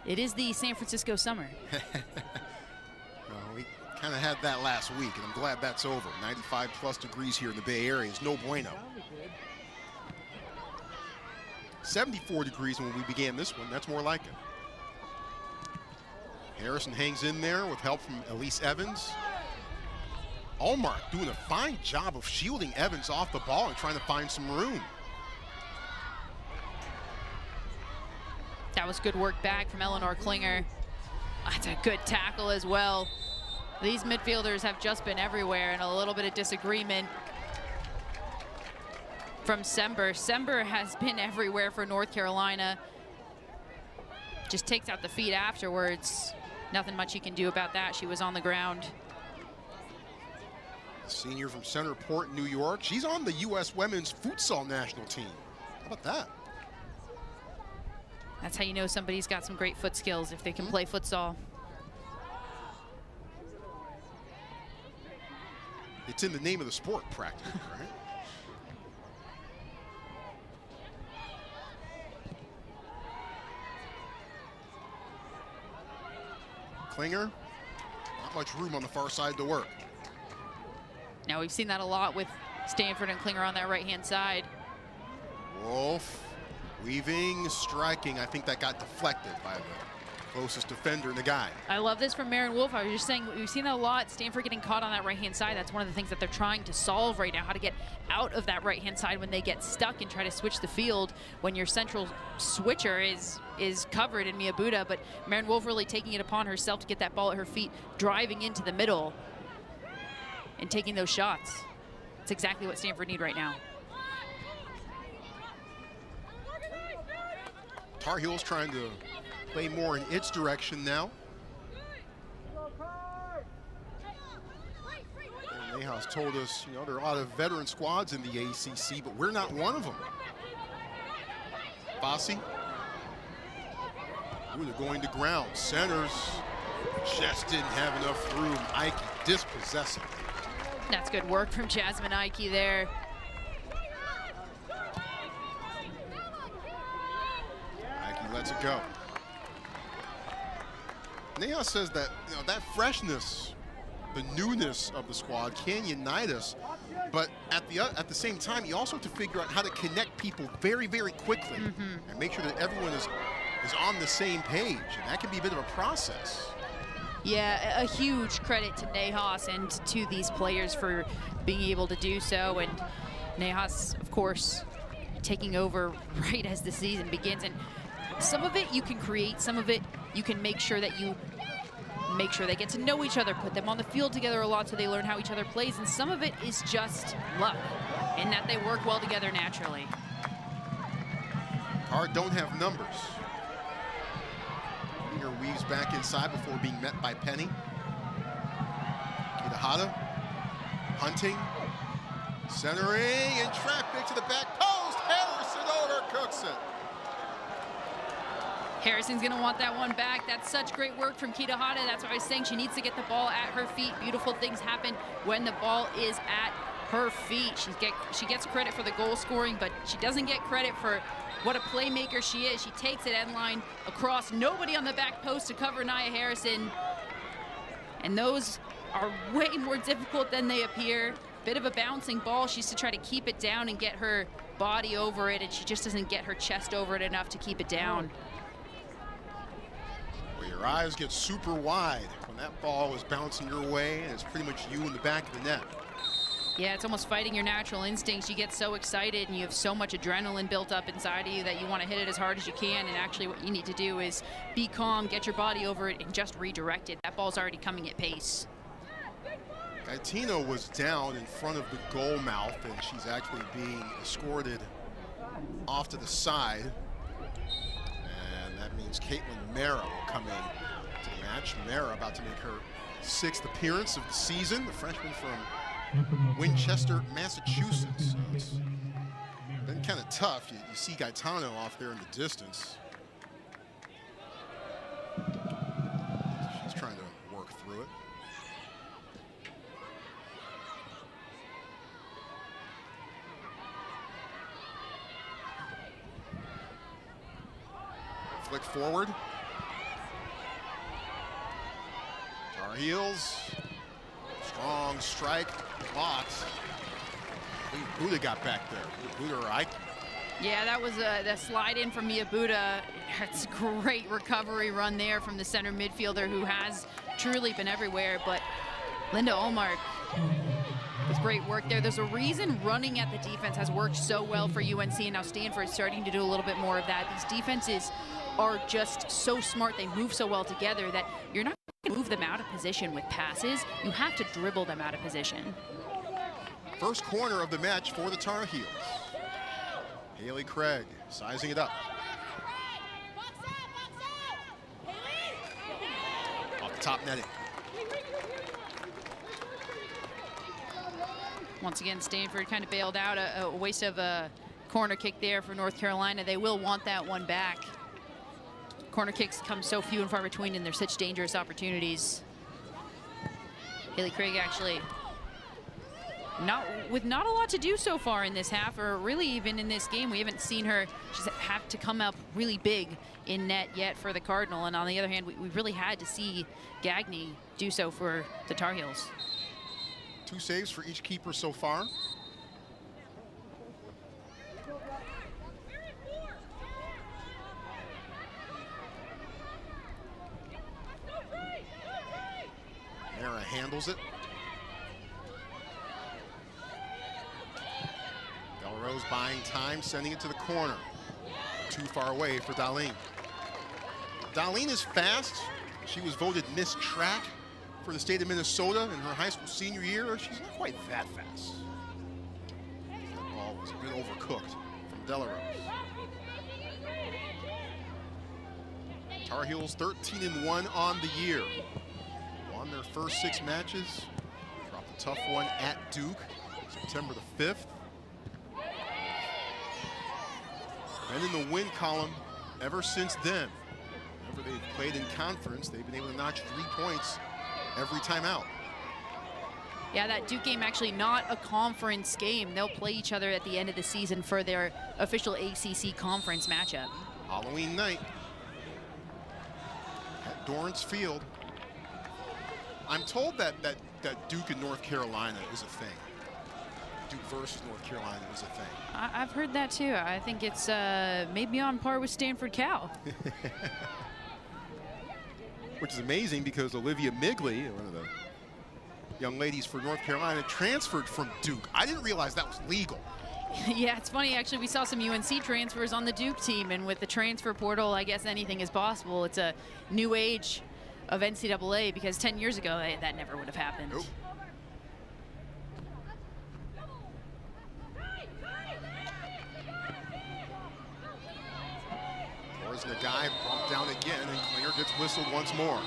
It is the San Francisco summer. We kind of had that last week, and I'm glad that's over. 95+ degrees here in the Bay Area is no bueno. 74 degrees when we began this one. That's more like it. Harrison hangs in there with help from Elise Evans. Allmark doing a fine job of shielding Evans off the ball and trying to find some room. That was good work back from Eleanor Klinger. That's a good tackle as well. These midfielders have just been everywhere, and a little bit of disagreement from Sember. Sember has been everywhere for North Carolina. Just takes out the feet afterwards. Nothing much you can do about that. She was on the ground. A senior from Centerport, New York. She's on the U.S. Women's Futsal National Team. How about that? That's how you know somebody's got some great foot skills, if they can play futsal. It's in the name of the sport, practically, right? Klinger, not much room on the far side to work. Now, we've seen that a lot with Stanford and Klinger on that right-hand side. Wolf, weaving, striking. I think that got deflected by the closest defender in the guy. I love this from Maren Wolf. I was just saying, we've seen that a lot. Stanford getting caught on that right-hand side. That's one of the things that they're trying to solve right now, how to get out of that right-hand side when they get stuck and try to switch the field when your central switcher is covered in Miyabuta. But Maren Wolf really taking it upon herself to get that ball at her feet, driving into the middle and taking those shots. It's exactly what Stanford need right now. Tar Heels trying to play more in its direction now. And Neha's told us, you know, there are a lot of veteran squads in the ACC, but we're not one of them. Bassi. Ooh, they're going to ground. Centers just didn't have enough room. Ike dispossessing. That's good work from Jasmine Ike there. Ike lets it go. Neha says that, you know, that freshness, the newness of the squad can unite us, but at the same time, you also have to figure out how to connect people very, very quickly and make sure that everyone is on the same page, and that can be a bit of a process. Yeah, a huge credit to Nehas and to these players for being able to do so. And Nehas, of course, taking over right as the season begins. And some of it you can create, some of it you can make sure that you make sure they get to know each other, put them on the field together a lot so they learn how each other plays. And some of it is just luck in that they work well together naturally. Hard don't have numbers. Weaves back inside before being met by Penny. Kitahara, hunting, centering, and traffic to the back post. Harrison overcooks it. Harrison's gonna want that one back. That's such great work from Kitahara. That's what I was saying. She needs to get the ball at her feet. Beautiful things happen when the ball is at her feet. She gets credit for the goal scoring, but she doesn't get credit for what a playmaker she is. She takes it end line across. Nobody on the back post to cover Nia Harrison. And those are way more difficult than they appear. Bit of a bouncing ball. She used to try to keep it down and get her body over it, and she just doesn't get her chest over it enough to keep it down. Well, your eyes get super wide when that ball is bouncing your way, and it's pretty much you in the back of the net. Yeah, it's almost fighting your natural instincts. You get so excited and you have so much adrenaline built up inside of you that you want to hit it as hard as you can, and actually what you need to do is be calm, get your body over it, and just redirect it. That ball's already coming at pace. Gaetino was down in front of the goal mouth, and she's actually being escorted off to the side. And that means Caitlin Mara will come in to the match. Mara about to make her 6th appearance of the season, the freshman from Winchester, Massachusetts. So it's been kind of tough. You see Gaetano off there in the distance. She's trying to work through it. Flick forward. Tar Heels. Strong strike, box. Buda got back there. Buda or Ike? Yeah, that was the slide in from Miyabuta. That's a great recovery run there from the center midfielder who has truly been everywhere. But Linda Olmark with great work there. There's a reason running at the defense has worked so well for UNC, and now Stanford is starting to do a little bit more of that. These defenses are just so smart. They move so well together that you're not going to move them out of position with passes. You have to dribble them out of position. First corner of the match for the Tar Heels. Haley Craig sizing it up. Off the top netting. Once again, Stanford kind of bailed out. A waste of a corner kick there for North Carolina. They will want that one back. Corner kicks come so few and far between, and they're such dangerous opportunities. Haley Craig actually not a lot to do so far in this half, or really even in this game. We haven't seen her just have to come up really big in net yet for the Cardinal. And on the other hand, we really had to see Gagne do so for the Tar Heels. 2 saves for each keeper so far. Mara handles it. Rose buying time, sending it to the corner. Too far away for Darlene. Darlene is fast. She was voted Miss Track for the state of Minnesota in her high school senior year. She's not quite that fast. That ball was a bit overcooked from Delarose. Tar Heels 13-1 on the year. Won their first 6 matches. Dropped a tough one at Duke, September the 5th. And in the win column ever since then. Whenever they've played in conference, they've been able to notch 3 points every time out. Yeah, that Duke game actually not a conference game. They'll play each other at the end of the season for their official ACC conference matchup. Halloween night at Dorrance Field. I'm told that Duke and North Carolina is a thing. Duke versus North Carolina is a thing. I've heard that too. I think it's maybe on par with Stanford Cal. Which is amazing because Olivia Migley, one of the young ladies for North Carolina, transferred from Duke. I didn't realize that was legal. Yeah, it's funny. Actually, we saw some UNC transfers on the Duke team, and with the transfer portal, I guess anything is possible. It's a new age of NCAA because 10 years ago, that never would have happened. Nope. The guy bumped down again, and Klinger gets whistled once more.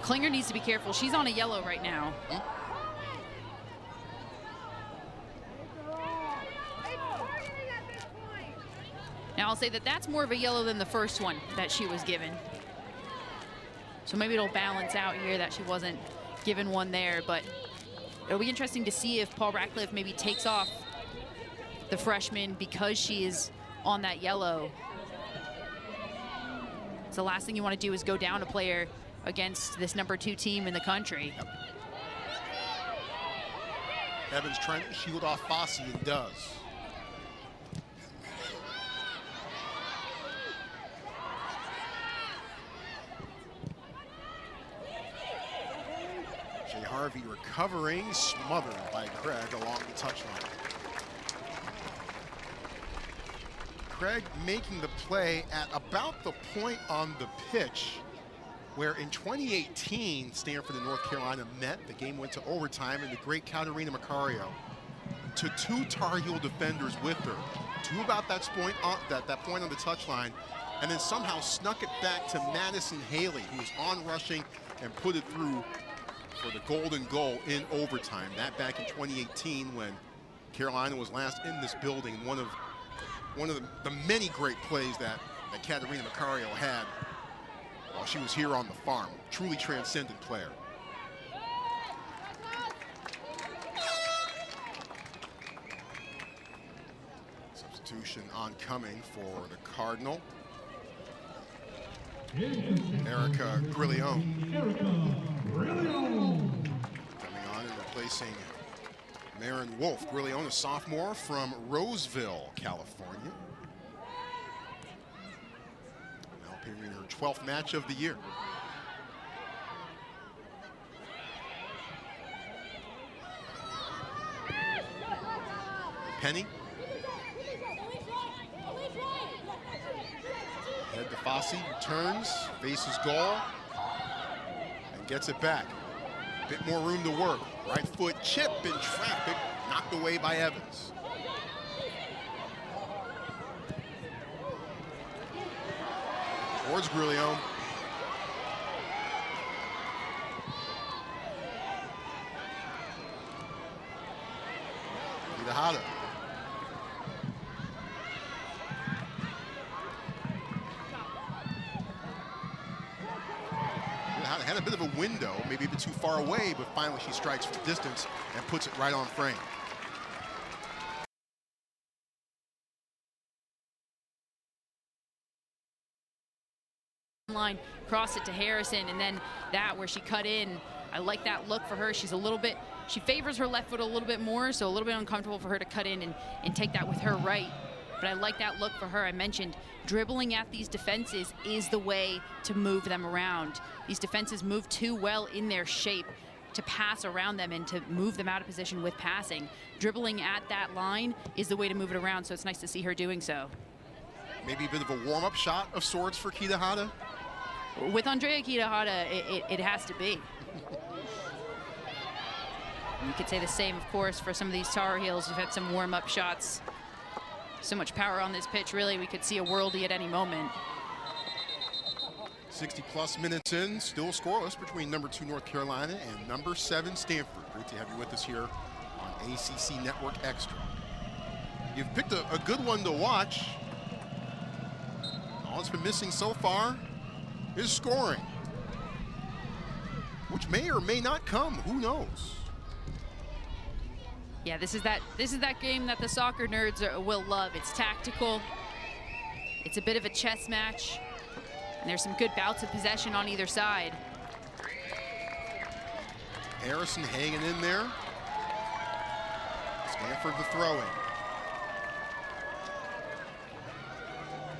Klinger needs to be careful. She's on a yellow right now. Now I'll say that's more of a yellow than the first one that she was given. So maybe it'll balance out here that she wasn't given one there, but it'll be interesting to see if Paul Ratcliffe maybe takes off the freshman because she is on that yellow. So the last thing you want to do is go down a player against this #2 team in the country. Yep. Evans trying to shield off Fossey and does. Jay Harvey recovering, smothered by Craig along the touchline. Craig making the play at about the point on the pitch where in 2018, Stanford and North Carolina met. The game went to overtime, and the great Katarina Macario took 2 Tar Heel defenders with her. 2 about that point on the touchline, and then somehow snuck it back to Madison Haley, who was on rushing and put it through for the golden goal in overtime. That back in 2018 when Carolina was last in this building. One of the many great plays that Katarina Macario had while she was here on the farm. Truly transcendent player. Substitution oncoming for the Cardinal. Erica Grillion coming on and replacing Marin Wolf. Grillion, a sophomore from Roseville, California. Now appearing in her 12th match of the year. Penny Fossey returns, faces goal, and gets it back. A bit more room to work. Right foot chip in traffic, knocked away by Evans. Towards Grillion. Tejada. Had a bit of a window, maybe a bit too far away, but finally she strikes from distance and puts it right on frame. Line, cross it to Harrison, and then that where she cut in. I like that look for her. She's a little bit, she favors her left foot a little bit more, so a little bit uncomfortable for her to cut in and take that with her right. But I like that look for her. I mentioned dribbling at these defenses is the way to move them around. These defenses move too well in their shape to pass around them and to move them out of position with passing. Dribbling at that line is the way to move it around, so it's nice to see her doing so. Maybe a bit of a warm-up shot of sorts for Tejada? With Andrea Tejada, it has to be. You could say the same, of course, for some of these Tar Heels who've had some warm-up shots. So much power on this pitch, really, we could see a worldie at any moment. 60-plus minutes in, still scoreless between number 2 North Carolina and number 7 Stanford. Great to have you with us here on ACC Network Extra. You've picked a good one to watch. All it's been missing so far is scoring, which may or may not come. Who knows? Yeah, this is that game that the soccer nerds will love. It's tactical. It's a bit of a chess match. And there's some good bouts of possession on either side. Harrison hanging in there. Stanford the throw-in.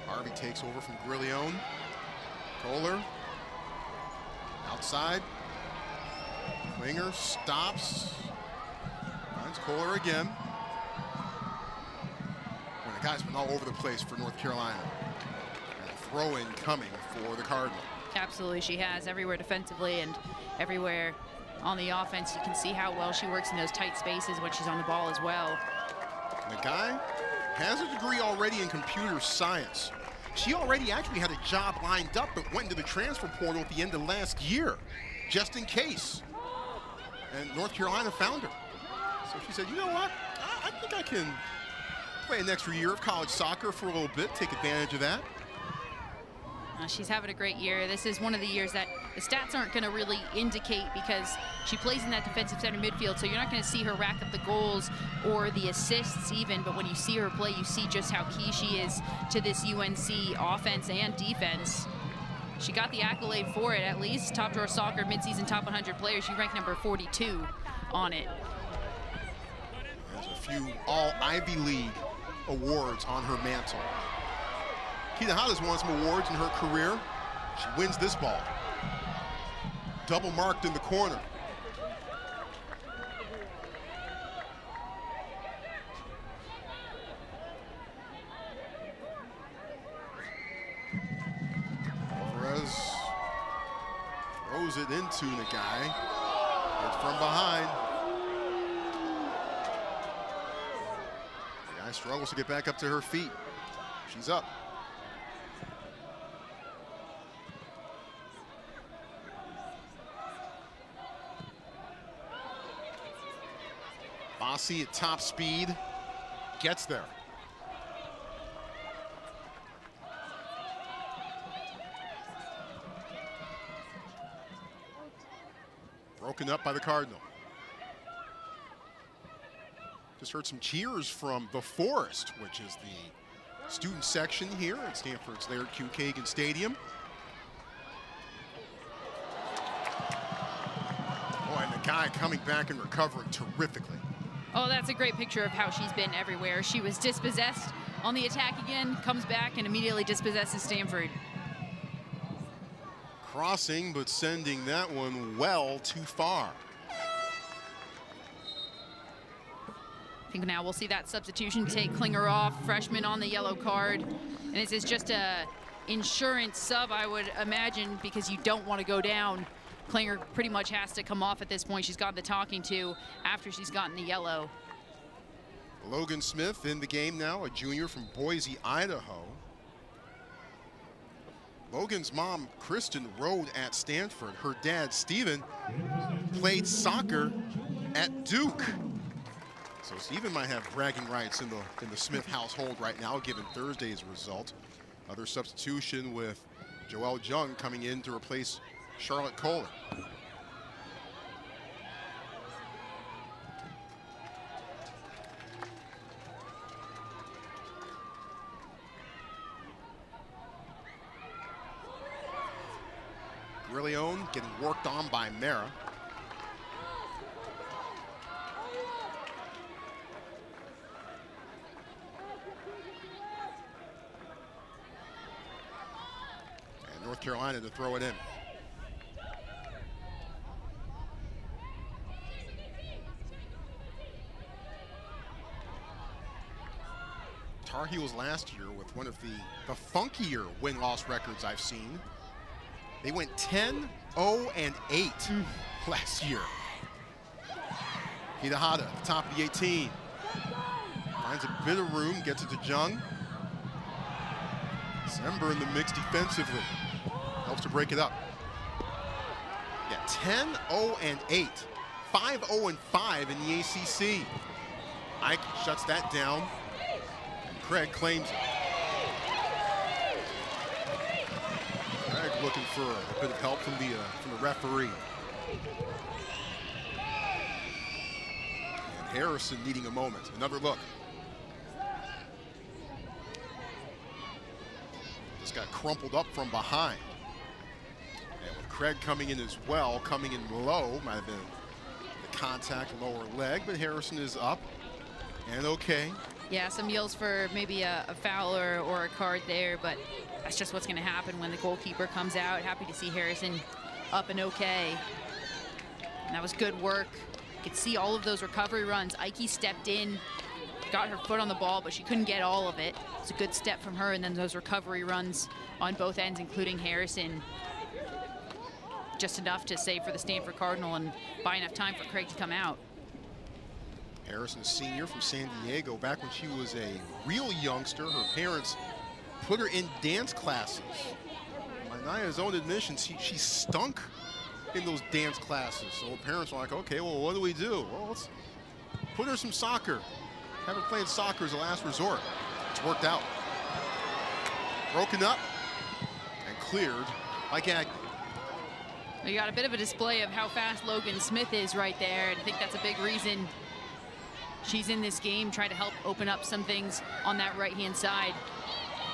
Harvey takes over from Grillion. Kohler. Outside. Klinger stops. Finds Kohler again. When the guy's been all over the place for North Carolina. And a throw-in coming for the Cardinal. Absolutely, she has. Everywhere defensively and everywhere on the offense. You can see how well she works in those tight spaces when she's on the ball as well. And the guy has a degree already in computer science. She already actually had a job lined up, but went into the transfer portal at the end of last year, just in case. And North Carolina found her. So she said, you know what? I think I can play an extra year of college soccer for a little bit, take advantage of that. She's having a great year. This is one of the years that the stats aren't going to really indicate because she plays in that defensive center midfield, so you're not going to see her rack up the goals or the assists even, but when you see her play, you see just how key she is to this UNC offense and defense. She got the accolade for it, at least. Top Drawer Soccer midseason top 100 players. She ranked number 42 on it. There's a few all-Ivy League awards on her mantle. Tejada's won some awards in her career. She wins this ball. Double marked in the corner. Alvarez throws it into the guy. It's from behind. The guy struggles to get back up to her feet. She's up. Fossey at top speed, gets there. Broken up by the Cardinal. Just heard some cheers from the Forest, which is the student section here at Stanford's Laird Q. Kagan Stadium. Oh, and the guy coming back and recovering terrifically. Oh, that's a great picture of how she's been everywhere. She was dispossessed on the attack again, comes back and immediately dispossesses Stanford. Crossing, but sending that one well too far. I think now we'll see that substitution take Klinger off, freshman on the yellow card. And this is just a insurance sub, I would imagine, because you don't want to go down. Klinger pretty much has to come off at this point. She's got the talking to after she's gotten the yellow. Logan Smith in the game now, a junior from Boise, Idaho. Logan's mom, Kristen, rode at Stanford. Her dad, Steven, played soccer at Duke. So Steven might have bragging rights in the Smith household right now, given Thursday's result. Other substitution with Joelle Jung coming in to replace Charlotte Kohler. Grillion getting worked on by Mara. And North Carolina to throw it in. Tar Heels last year with one of the funkier win-loss records I've seen. They went 10-0-8 last year. Hidehata at the top of the 18. Finds a bit of room, gets it to Jung. Sember in the mix defensively. Helps to break it up. Yeah, 10-0-8. 5-0-5 in the ACC. Ike shuts that down. And Craig claims it. Craig looking for a bit of help from the referee. And Harrison needing a moment. Another look. Just got crumpled up from behind. And with Craig coming in as well, coming in low, might have been the contact lower leg, but Harrison is up and okay. Yeah, some yells for maybe a foul or a card there, but that's just what's going to happen when the goalkeeper comes out. Happy to see Harrison up and okay. And that was good work. You could see all of those recovery runs. Ike stepped in, got her foot on the ball, but she couldn't get all of it. It's a good step from her, and then those recovery runs on both ends, including Harrison. Just enough to save for the Stanford Cardinal and buy enough time for Craig to come out. Harrison, a senior from San Diego, back when she was a real youngster. Her parents put her in dance classes. By Naya's own admission, she stunk in those dance classes. So her parents were like, okay, well, what do we do? Well, let's put her some soccer. Have her playing soccer as a last resort. It's worked out. Broken up and cleared by Gagnon. We got a bit of a display of how fast Logan Smith is right there, and I think that's a big reason she's in this game, trying to help open up some things on that right-hand side.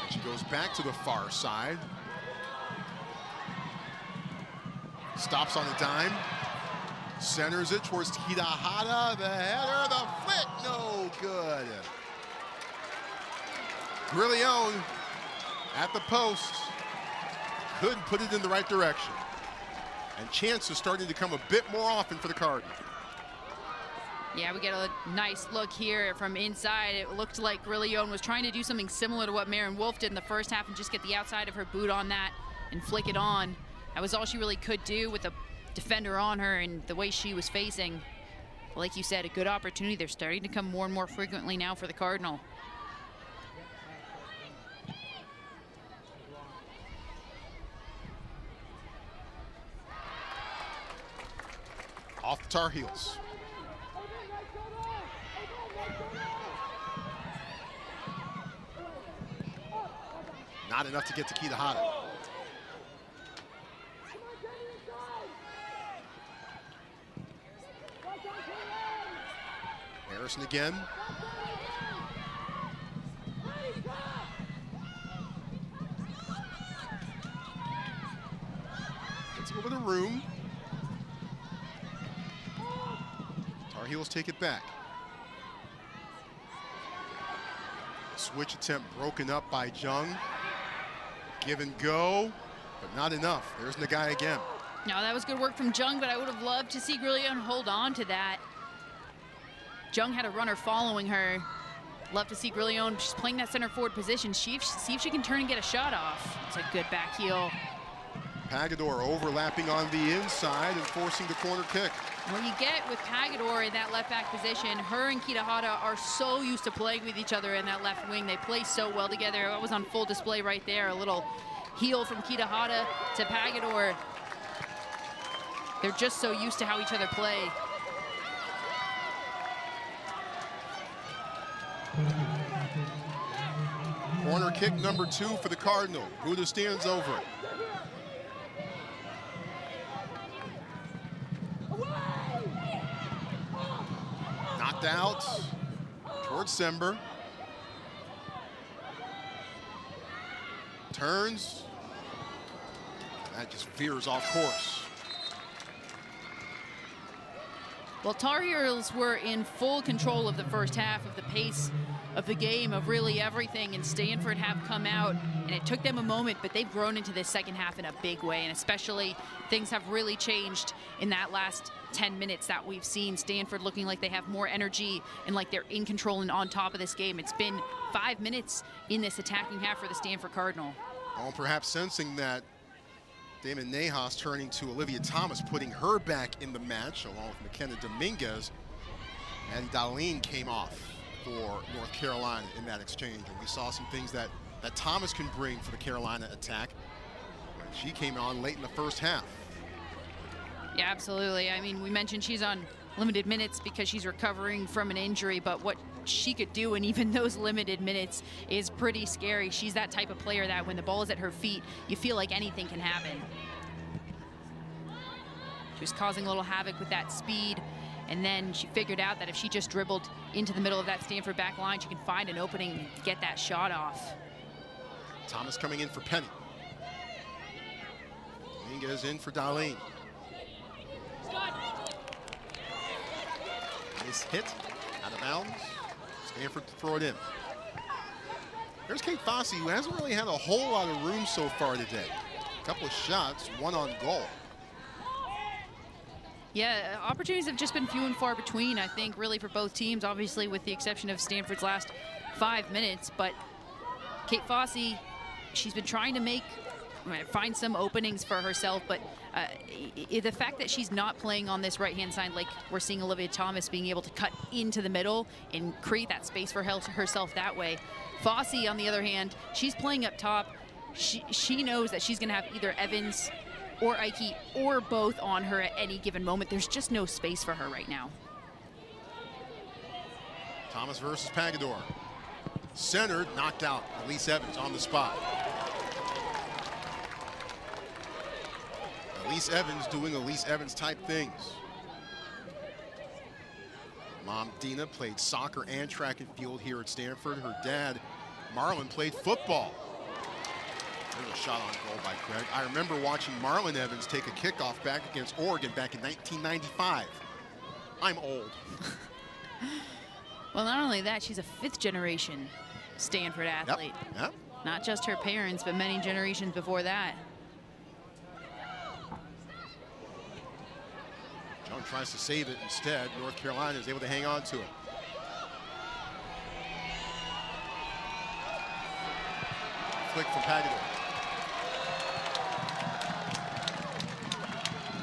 She goes back to the far side. Stops on the dime. Centers it towards Hidehata. The header, the flick, no good. Grillion at the post. Couldn't put it in the right direction. And chances starting to come a bit more often for the Cardinals. Yeah, we get a nice look here from inside. It looked like Grillion was trying to do something similar to what Maren Wolf did in the first half and just get the outside of her boot on that and flick it on. That was all she really could do with a defender on her and the way she was facing. Like you said, a good opportunity. They're starting to come more and more frequently now for the Cardinal. Off the Tar Heels. Not enough to get to Hidehata. Harrison again. Gets a little bit of room. Tar Heels take it back. Switch attempt broken up by Jung. Give and go, but not enough. There's Nagai again. No, that was good work from Jung, but I would have loved to see Grillion hold on to that. Jung had a runner following her, Love to see Grillion. She's playing that center forward position. See if she can turn and get a shot off. It's a good back heel. Pagador overlapping on the inside and forcing the corner kick. What you get with Pagador in that left back position, her and Kitahara are so used to playing with each other in that left wing. They play so well together. That was on full display right there. A little heel from Kitahara to Pagador. They're just so used to how each other play. Corner kick number 2 for the Cardinal. Buda stands over it. Knocked out towards Sember. Turns. That just veers off course. Well, Tar Heels were in full control of the first half, of the pace of the game, of really everything, and Stanford have come out, and it took them a moment, but they've grown into this second half in a big way, and especially things have really changed in that last 10 minutes that we've seen. Stanford looking like they have more energy and like they're in control and on top of this game. It's been 5 minutes in this attacking half for the Stanford Cardinal. Oh, perhaps sensing that Damon Nahas turning to Olivia Thomas, putting her back in the match along with McKenna Dominguez. And Darlene came off for North Carolina in that exchange. And we saw some things that Thomas can bring for the Carolina attack. She came on late in the first half. Yeah, absolutely. I mean, we mentioned she's on limited minutes because she's recovering from an injury, but what she could do in even those limited minutes is pretty scary. She's that type of player that when the ball is at her feet, you feel like anything can happen. She was causing a little havoc with that speed, and then she figured out that if she just dribbled into the middle of that Stanford back line, she can find an opening and get that shot off. Thomas coming in for Penny. Dominguez in for Darlene. Nice hit, out of bounds. Stanford to throw it in. There's Kate Fossey, who hasn't really had a whole lot of room so far today. A couple of shots, one on goal. Yeah, opportunities have just been few and far between, I think, really for both teams, obviously with the exception of Stanford's last 5 minutes. But Kate Fossey, she's been trying to find some openings for herself, but the fact that she's not playing on this right-hand side, like we're seeing Olivia Thomas being able to cut into the middle and create that space for herself that way. Fossey, on the other hand, she's playing up top. She knows that she's going to have either Evans or Ike or both on her at any given moment. There's just no space for her right now. Thomas versus Pagador. Centered, knocked out. Elise Evans on the spot. Elise Evans doing Elise Evans type things. Mom Dina played soccer and track and field here at Stanford. Her dad, Marlon, played football. There's a shot on goal by Craig. I remember watching Marlon Evans take a kickoff back against Oregon back in 1995. I'm old. Well, not only that, she's a 5th generation Stanford athlete. Yep. Not just her parents, but many generations before that. John tries to save it instead. North Carolina is able to hang on to it. Flick from Pagador.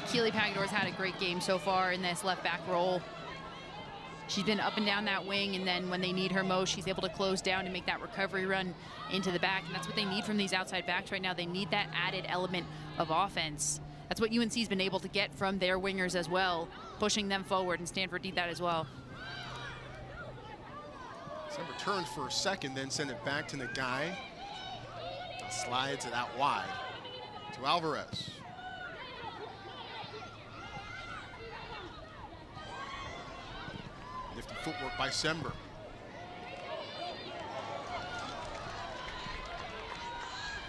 Keely Pagador's had a great game so far in this left back role. She's been up and down that wing, and then when they need her most, she's able to close down and make that recovery run into the back, and that's what they need from these outside backs right now. They need that added element of offense. That's what UNC's been able to get from their wingers as well, pushing them forward, and Stanford need that as well. Sember turns for a second, then send it back to Nagai. Slides it out wide to Alvarez. Nifty footwork by Sember.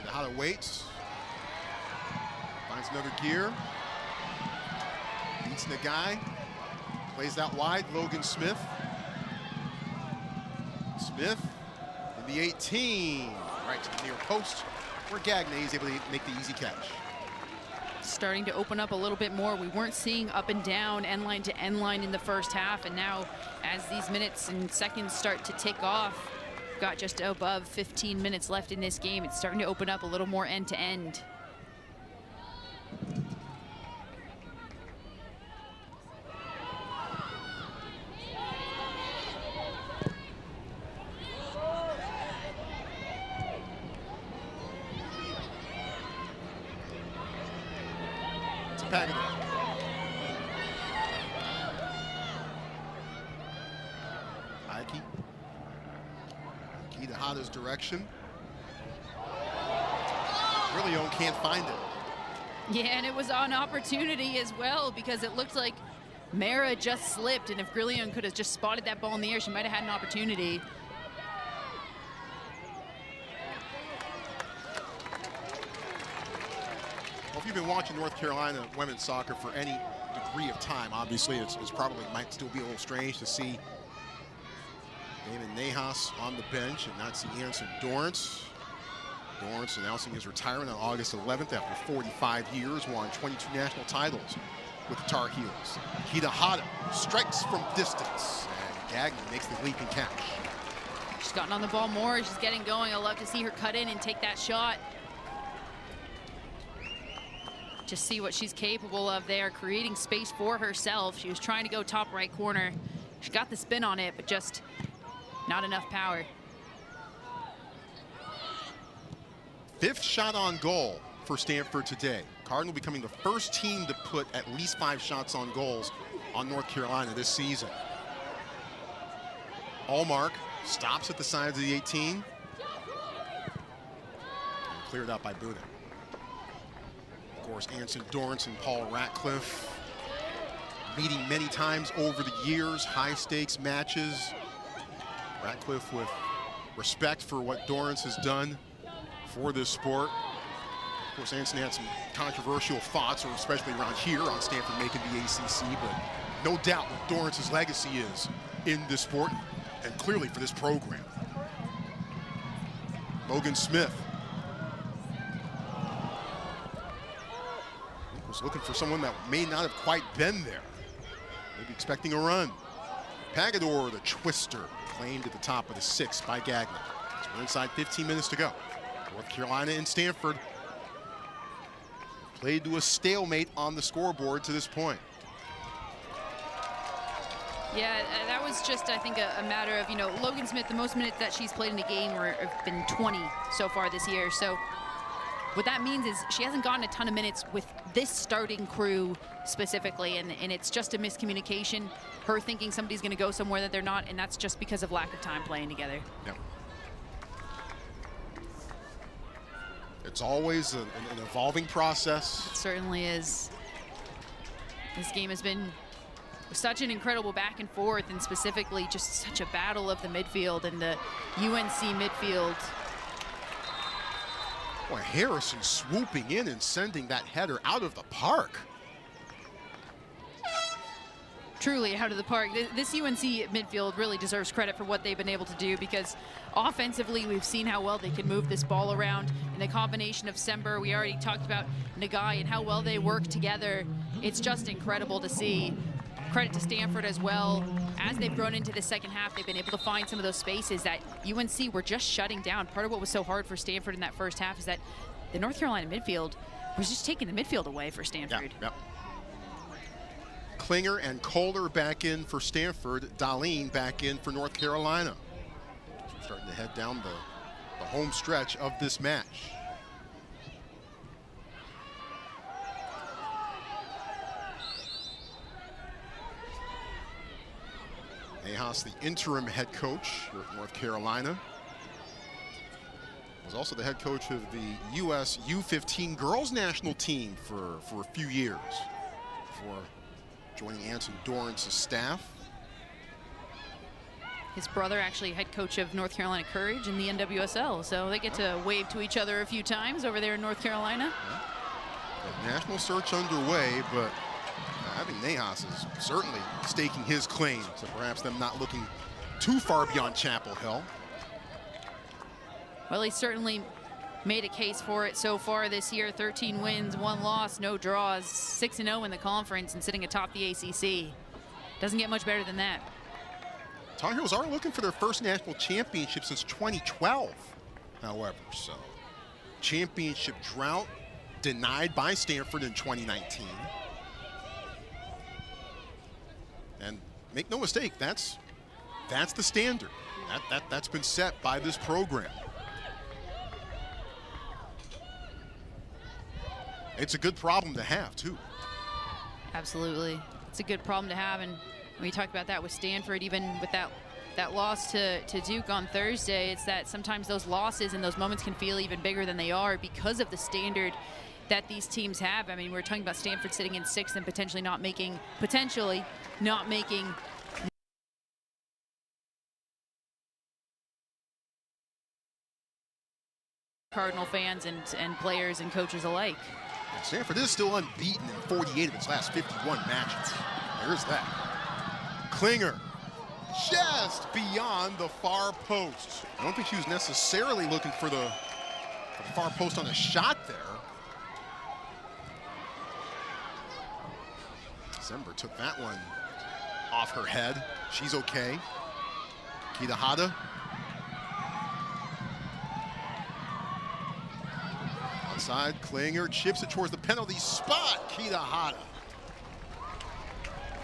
Kitahara waits. Finds another gear. Beats Nagai. Plays out wide. Logan Smith. Smith in the 18. Right to the near post, where Gagne is able to make the easy catch. Starting to open up a little bit more. We weren't seeing up and down, end line to end line in the first half, and now as these minutes and seconds start to tick off, got just above 15 minutes left in this game. It's starting to open up a little more end-to-end. His direction. Really can't find it. Yeah, and it was an opportunity as well, because it looked like Mara just slipped, and if Grillion could have just spotted that ball in the air, she might have had an opportunity. Well, if you've been watching North Carolina women's soccer for any degree of time, obviously it's probably might still be a little strange to see David Nahas on the bench and not see Anson Dorrance. Dorrance announcing his retirement on August 11th after 45 years, won 22 national titles with the Tar Heels. Kita Hada strikes from distance, and Gagnon makes the leap and catch. She's gotten on the ball more. She's getting going. I love to see her cut in and take that shot. Just see what she's capable of there, creating space for herself. She was trying to go top right corner. She got the spin on it, but just not enough power. Fifth shot on goal for Stanford today. Cardinal becoming the first team to put at least 5 shots on goals on North Carolina this season. Allmark stops at the sides of the 18. Cleared out by Buda. Of course, Anson Dorrance and Paul Ratcliffe meeting many times over the years, high stakes matches. Ratcliffe with respect for what Dorrance has done for this sport. Of course, Anson had some controversial thoughts, or especially around here on Stanford making the ACC, but no doubt what Dorrance's legacy is in this sport, and clearly for this program. Logan Smith was looking for someone that may not have quite been there, maybe expecting a run. Pagador, the twister, claimed at the top of the 6th by Gagnon. So we're inside 15 minutes to go. North Carolina and Stanford played to a stalemate on the scoreboard to this point. Yeah, that was just, I think, a matter of, Logan Smith, the most minutes that she's played in a game have been 20 so far this year. So what that means is she hasn't gotten a ton of minutes with this starting crew specifically, and it's just a miscommunication. Her thinking somebody's going to go somewhere that they're not, and that's just because of lack of time playing together. Yep. It's always an evolving process. It certainly is. This game has been such an incredible back and forth, and specifically just such a battle of the midfield and the UNC midfield. Boy, Harrison swooping in and sending that header out of the park. Truly out of the park. This UNC midfield really deserves credit for what they've been able to do, because offensively we've seen how well they can move this ball around. And the combination of Sember, we already talked about Nagai and how well they work together. It's just incredible to see. Credit to Stanford as well. As they've grown into the second half, they've been able to find some of those spaces that UNC were just shutting down. Part of what was so hard for Stanford in that first half is that the North Carolina midfield was just taking the midfield away for Stanford. Yep. Klinger and Kohler back in for Stanford. Dahlin back in for North Carolina. We're starting to head down the home stretch of this match. Nahas, the interim head coach with North Carolina, was also the head coach of the U.S. U15 girls national team for a few years before joining Anson Dorrance's staff. His brother actually head coach of North Carolina Courage in the NWSL, so they get to wave to each other a few times over there in North Carolina. The national search underway, but I think Nahas is certainly staking his claim to perhaps them not looking too far beyond Chapel Hill. Well, he certainly made a case for it so far this year. 13 wins, 1 loss, no draws, 6-0 in the conference, and sitting atop the ACC. Doesn't get much better than that. Tar Heels are looking for their first national championship since 2012, however. So, championship drought denied by Stanford in 2019. And make no mistake, that's the standard. That's been set by this program. It's a good problem to have, too. Absolutely. It's a good problem to have. And when you talk about that with Stanford, even with that loss to Duke on Thursday, it's that sometimes those losses and those moments can feel even bigger than they are because of the standard that these teams have. I mean, we're talking about Stanford sitting in 6th and potentially not making Cardinal fans and players and coaches alike. Stanford is still unbeaten in 48 of its last 51 matches. There's that. Klinger just beyond the far post. I don't think she was necessarily looking for the far post on a shot there. Zember took that one off her head. She's okay. Kitahara. Outside, Klinger chips it towards the penalty spot. Kitahara.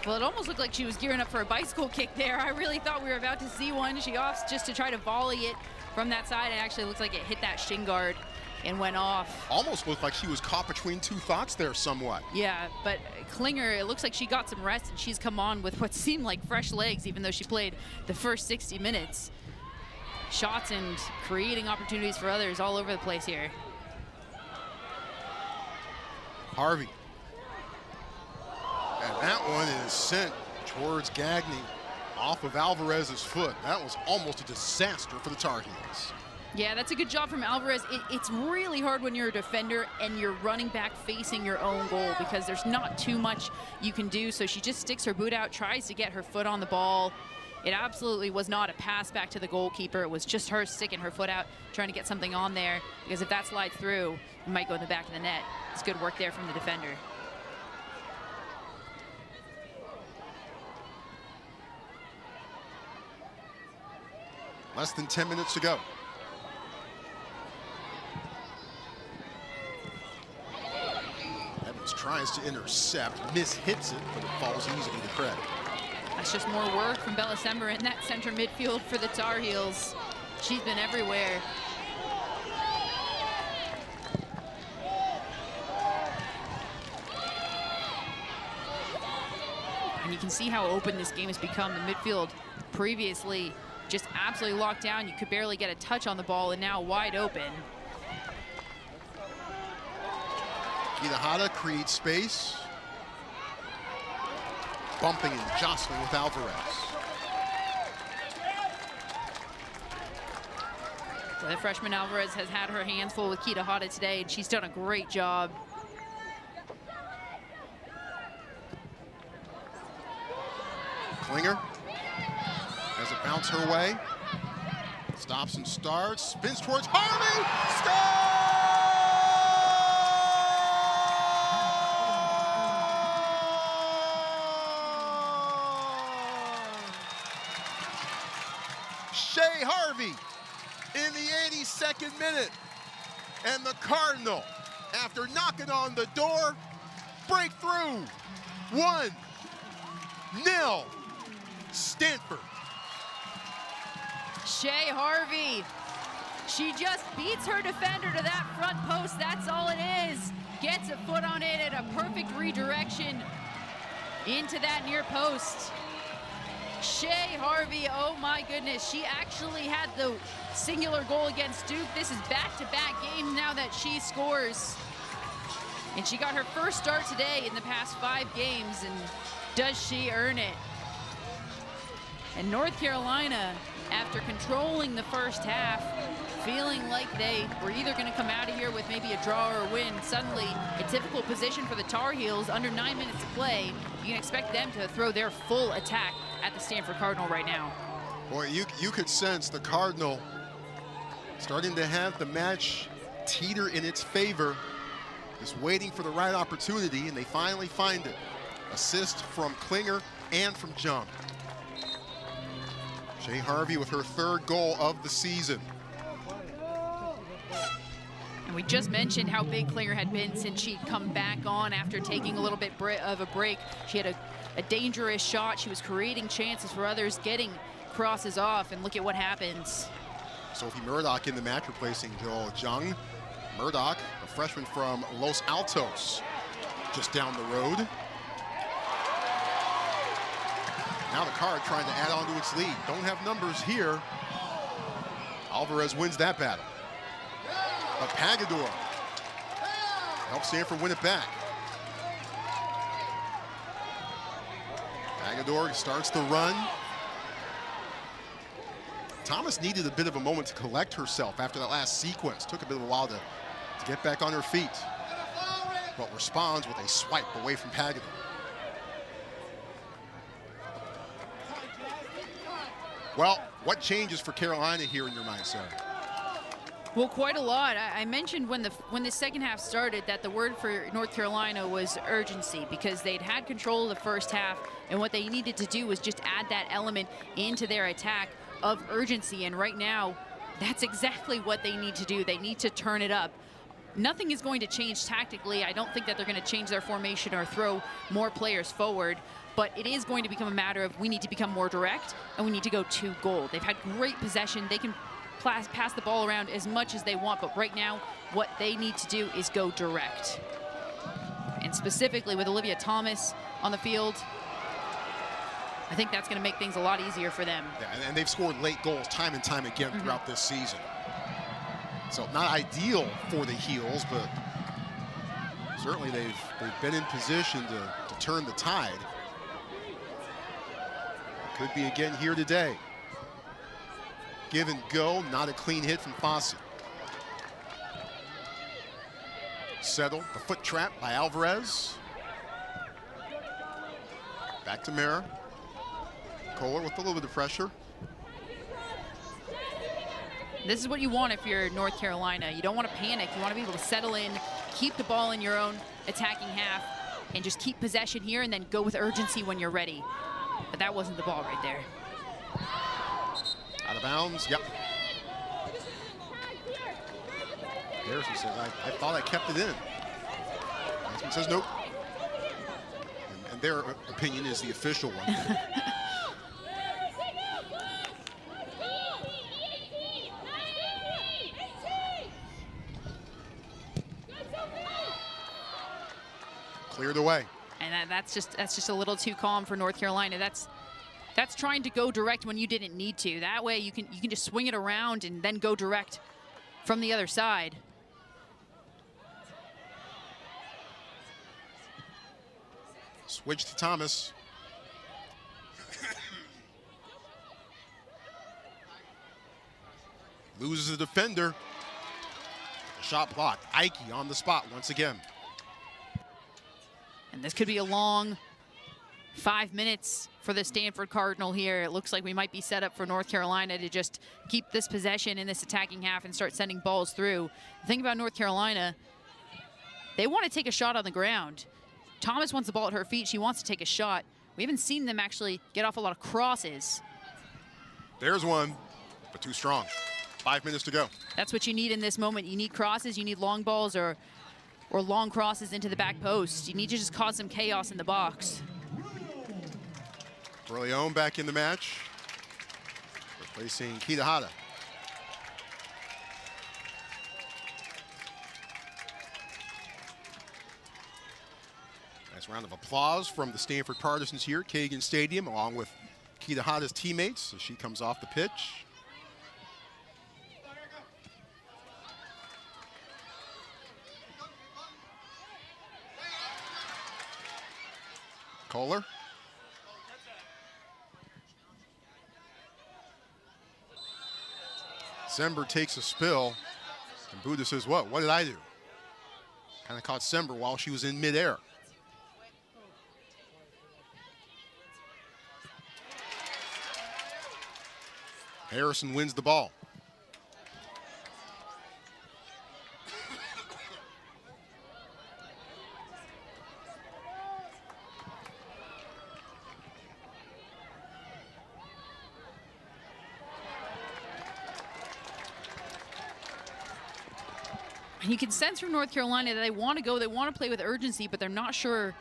Well, it almost looked like she was gearing up for a bicycle kick there. I really thought we were about to see one. She offs just to try to volley it from that side. It actually looks like it hit that shin guard and went off. Almost looked like she was caught between two thoughts there somewhat. Yeah, but Klinger, it looks like she got some rest and she's come on with what seemed like fresh legs, even though she played the first 60 minutes. Shots and creating opportunities for others all over the place here. Harvey. And that one is sent towards Gagne off of Alvarez's foot. That was almost a disaster for the Tar Heels. Yeah, that's a good job from Alvarez. It's really hard when you're a defender and you're running back facing your own goal because there's not too much you can do. So she just sticks her boot out, tries to get her foot on the ball. It absolutely was not a pass back to the goalkeeper. It was just her sticking her foot out, trying to get something on there, because if that slides through, it might go in the back of the net. It's good work there from the defender. Less than 10 minutes to go. Evans tries to intercept, hits it, but it falls easily to Craig. That's just more work from Bella Sember in that center midfield for the Tar Heels. She's been everywhere. And you can see how open this game has become. The midfield previously just absolutely locked down. You could barely get a touch on the ball, and now wide open. Kitahara creates space. Bumping and jostling with Alvarez. The freshman Alvarez has had her hands full with Kitahara today, and she's done a great job. Klinger has it bounce her way. Stops and starts. Spins towards Harvey. Shea Harvey in the 82nd minute. And the Cardinal, after knocking on the door, break through. 1-0 Stanford. Shea Harvey, she just beats her defender to that front post. That's all it is. Gets a foot on it at a perfect redirection into that near post. Shea Harvey, oh my goodness, she actually had the singular goal against Duke. This is back-to-back games now that she scores. And she got her first start today in the past 5 games, and does she earn it? And North Carolina, after controlling the first half, feeling like they were either going to come out of here with maybe a draw or a win, suddenly a difficult position for the Tar Heels. Under 9 minutes to play, you can expect them to throw their full attack at the Stanford Cardinal right now. Boy, you could sense the Cardinal starting to have the match teeter in its favor, just waiting for the right opportunity, and they finally find it. Assist from Klinger and from Jung. Shea Harvey with her 3rd goal of the season. And we just mentioned how big Claire had been since she'd come back on after taking a little bit of a break. She had a dangerous shot. She was creating chances for others, getting crosses off, and look at what happens. Sophie Murdoch in the match, replacing Joel Jung. Murdoch, a freshman from Los Altos, just down the road. Now the Card trying to add on to its lead. Don't have numbers here. Alvarez wins that battle. But Pagador helps Stanford win it back. Pagador starts the run. Thomas needed a bit of a moment to collect herself after that last sequence. Took a bit of a while to get back on her feet. But responds with a swipe away from Pagador. Well, what changes for Carolina here in your mind, Sarah? Well, quite a lot. I mentioned when the second half started that the word for North Carolina was urgency, because they'd had control of the first half, and what they needed to do was just add that element into their attack of urgency. And right now, that's exactly what they need to do. They need to turn it up. Nothing is going to change tactically. I don't think that they're going to change their formation or throw more players forward. But it is going to become a matter of we need to become more direct, and we need to go to goal. They've had great possession. They can pass the ball around as much as they want, but right now what they need to do is go direct. And specifically with Olivia Thomas on the field, I think that's going to make things a lot easier for them. Yeah, and they've scored late goals time and time again throughout this season. So not ideal for the Heels, but certainly they've been in position to turn the tide. Could be again here today. Give and go, not a clean hit from Fossey. Settled, the foot trap by Alvarez. Back to Mara. Kohler with a little bit of pressure. This is what you want if you're North Carolina. You don't want to panic. You want to be able to settle in, keep the ball in your own attacking half, and just keep possession here and then go with urgency when you're ready. But that wasn't the ball right there. Out of bounds, yep. Harrison says, I thought I kept it in. Heisman says nope. And their opinion is the official one. Cleared away. And that's just a little too calm for North Carolina. That's trying to go direct when you didn't need to. That way you can just swing it around and then go direct from the other side. Switch to Thomas. Loses the defender. The shot blocked. Ike on the spot once again. And this could be a long 5 minutes for the Stanford Cardinal here. It looks like we might be set up for North Carolina to just keep this possession in this attacking half and start sending balls through. The thing about North Carolina, they want to take a shot on the ground. Thomas wants the ball at her feet. She wants to take a shot. We haven't seen them actually get off a lot of crosses. There's one, but too strong. 5 minutes to go. That's what you need in this moment. You need crosses, you need long balls or long crosses into the back post. You need to just cause some chaos in the box. Corleone back in the match, replacing Kitahara. Nice round of applause from the Stanford partisans here at Kagan Stadium, along with Kitahara's teammates as she comes off the pitch. Kohler. Sember takes a spill, and Buddha says, what did I do? Kind of caught Sember while she was in midair. Harrison wins the ball. You can sense from North Carolina that they want to go, they want to play with urgency, but they're not sure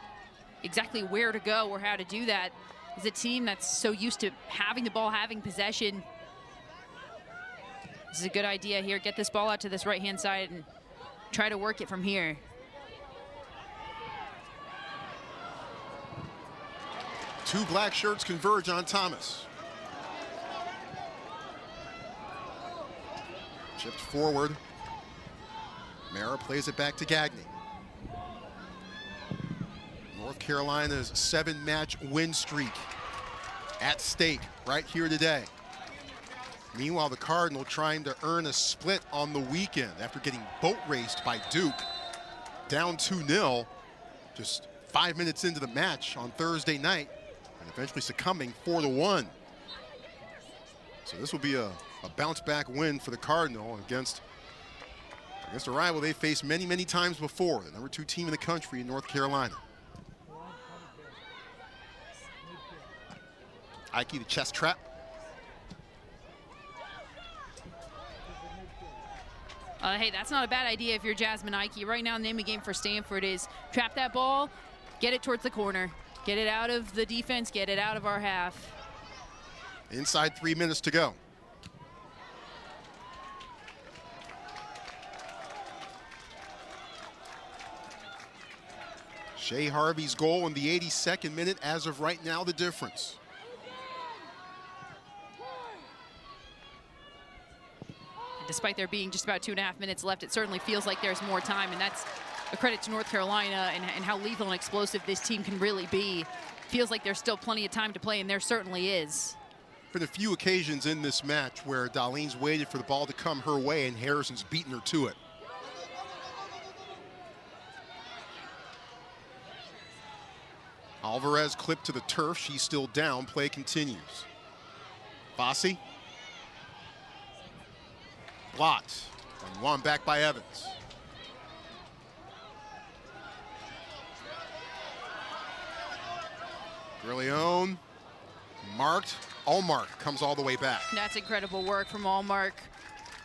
exactly where to go or how to do that. As a team that's so used to having the ball, having possession. This is a good idea here. Get this ball out to this right-hand side and try to work it from here. Two black shirts converge on Thomas. Chipped forward. Mara plays it back to Gagne. North Carolina's 7-match win streak at stake right here today. Meanwhile, the Cardinal trying to earn a split on the weekend after getting boat raced by Duke, down 2-0, just 5 minutes into the match on Thursday night, and eventually succumbing 4-1. So this will be a bounce-back win for the Cardinal against a rival they faced many, many times before, the #2 team in the country in North Carolina. Ike, the chest trap. Hey, that's not a bad idea if you're Jasmine Ike. Right now, the name of the game for Stanford is trap that ball, get it towards the corner. Get it out of the defense, get it out of our half. Inside 3 minutes to go. Shea Harvey's goal in the 82nd minute, as of right now, the difference. Despite there being just about 2.5 minutes left, it certainly feels like there's more time, and that's a credit to North Carolina and how lethal and explosive this team can really be. Feels like there's still plenty of time to play, and there certainly is. Been a few occasions in this match where Darlene's waited for the ball to come her way, and Harrison's beaten her to it. Alvarez clipped to the turf. She's still down. Play continues. Fossey. Blocked. And won back by Evans. Grillion. Marked. Allmark comes all the way back. That's incredible work from Allmark.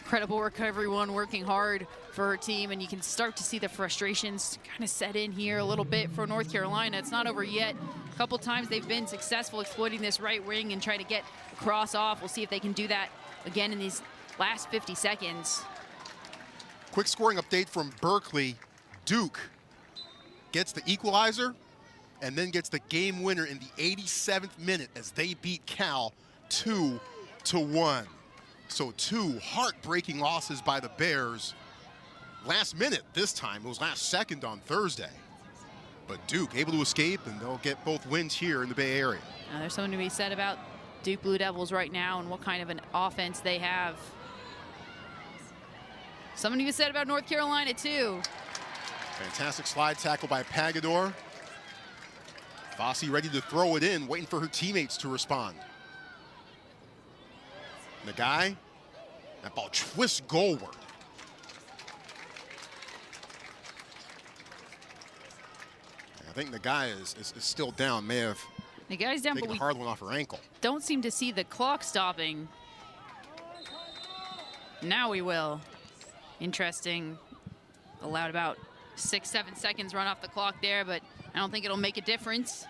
Incredible work, everyone working hard for her team, and you can start to see the frustrations kind of set in here a little bit for North Carolina. It's not over yet. A couple times they've been successful exploiting this right wing and trying to get a cross off. We'll see if they can do that again in these last 50 seconds. Quick scoring update from Berkeley. Duke gets the equalizer and then gets the game winner in the 87th minute as they beat Cal 2-1. So two heartbreaking losses by the Bears. Last minute this time, it was last second on Thursday. But Duke able to escape, and they'll get both wins here in the Bay Area. Now, there's something to be said about Duke Blue Devils right now and what kind of an offense they have. Something to be said about North Carolina, too. Fantastic slide tackle by Pagador. Fossey ready to throw it in, waiting for her teammates to respond. Nagai, that ball twists goalward. I think Nagai is still down, may have Nagai's down, taken but a hard one off her ankle. Don't seem to see the clock stopping. Now we will. Interesting. Allowed about 6-7 seconds run off the clock there, but I don't think it'll make a difference.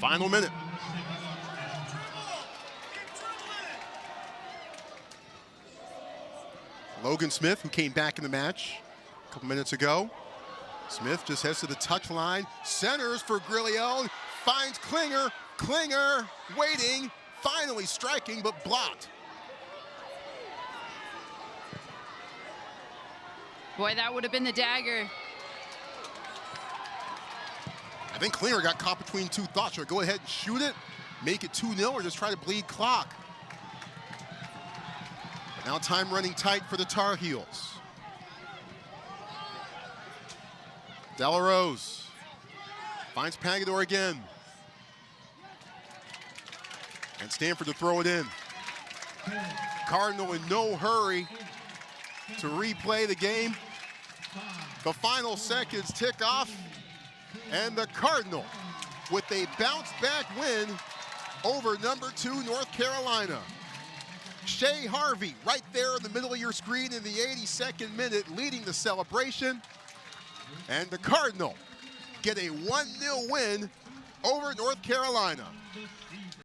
Final minute. Logan Smith, who came back in the match a couple minutes ago. Smith just heads to the touch line, centers for Grillion, finds Klinger. Klinger waiting, finally striking, but blocked. Boy, that would have been the dagger. I think Klinger got caught between two thoughts. Should I go ahead and shoot it, make it 2-0, or just try to bleed clock? But now time running tight for the Tar Heels. Delarose finds Pagador again. And Stanford to throw it in. Cardinal in no hurry to replay the game. The final seconds tick off, and the Cardinal with a bounce-back win over #2 North Carolina. Shea Harvey right there in the middle of your screen in the 82nd minute, leading the celebration. And the Cardinal get a 1-0 win over North Carolina.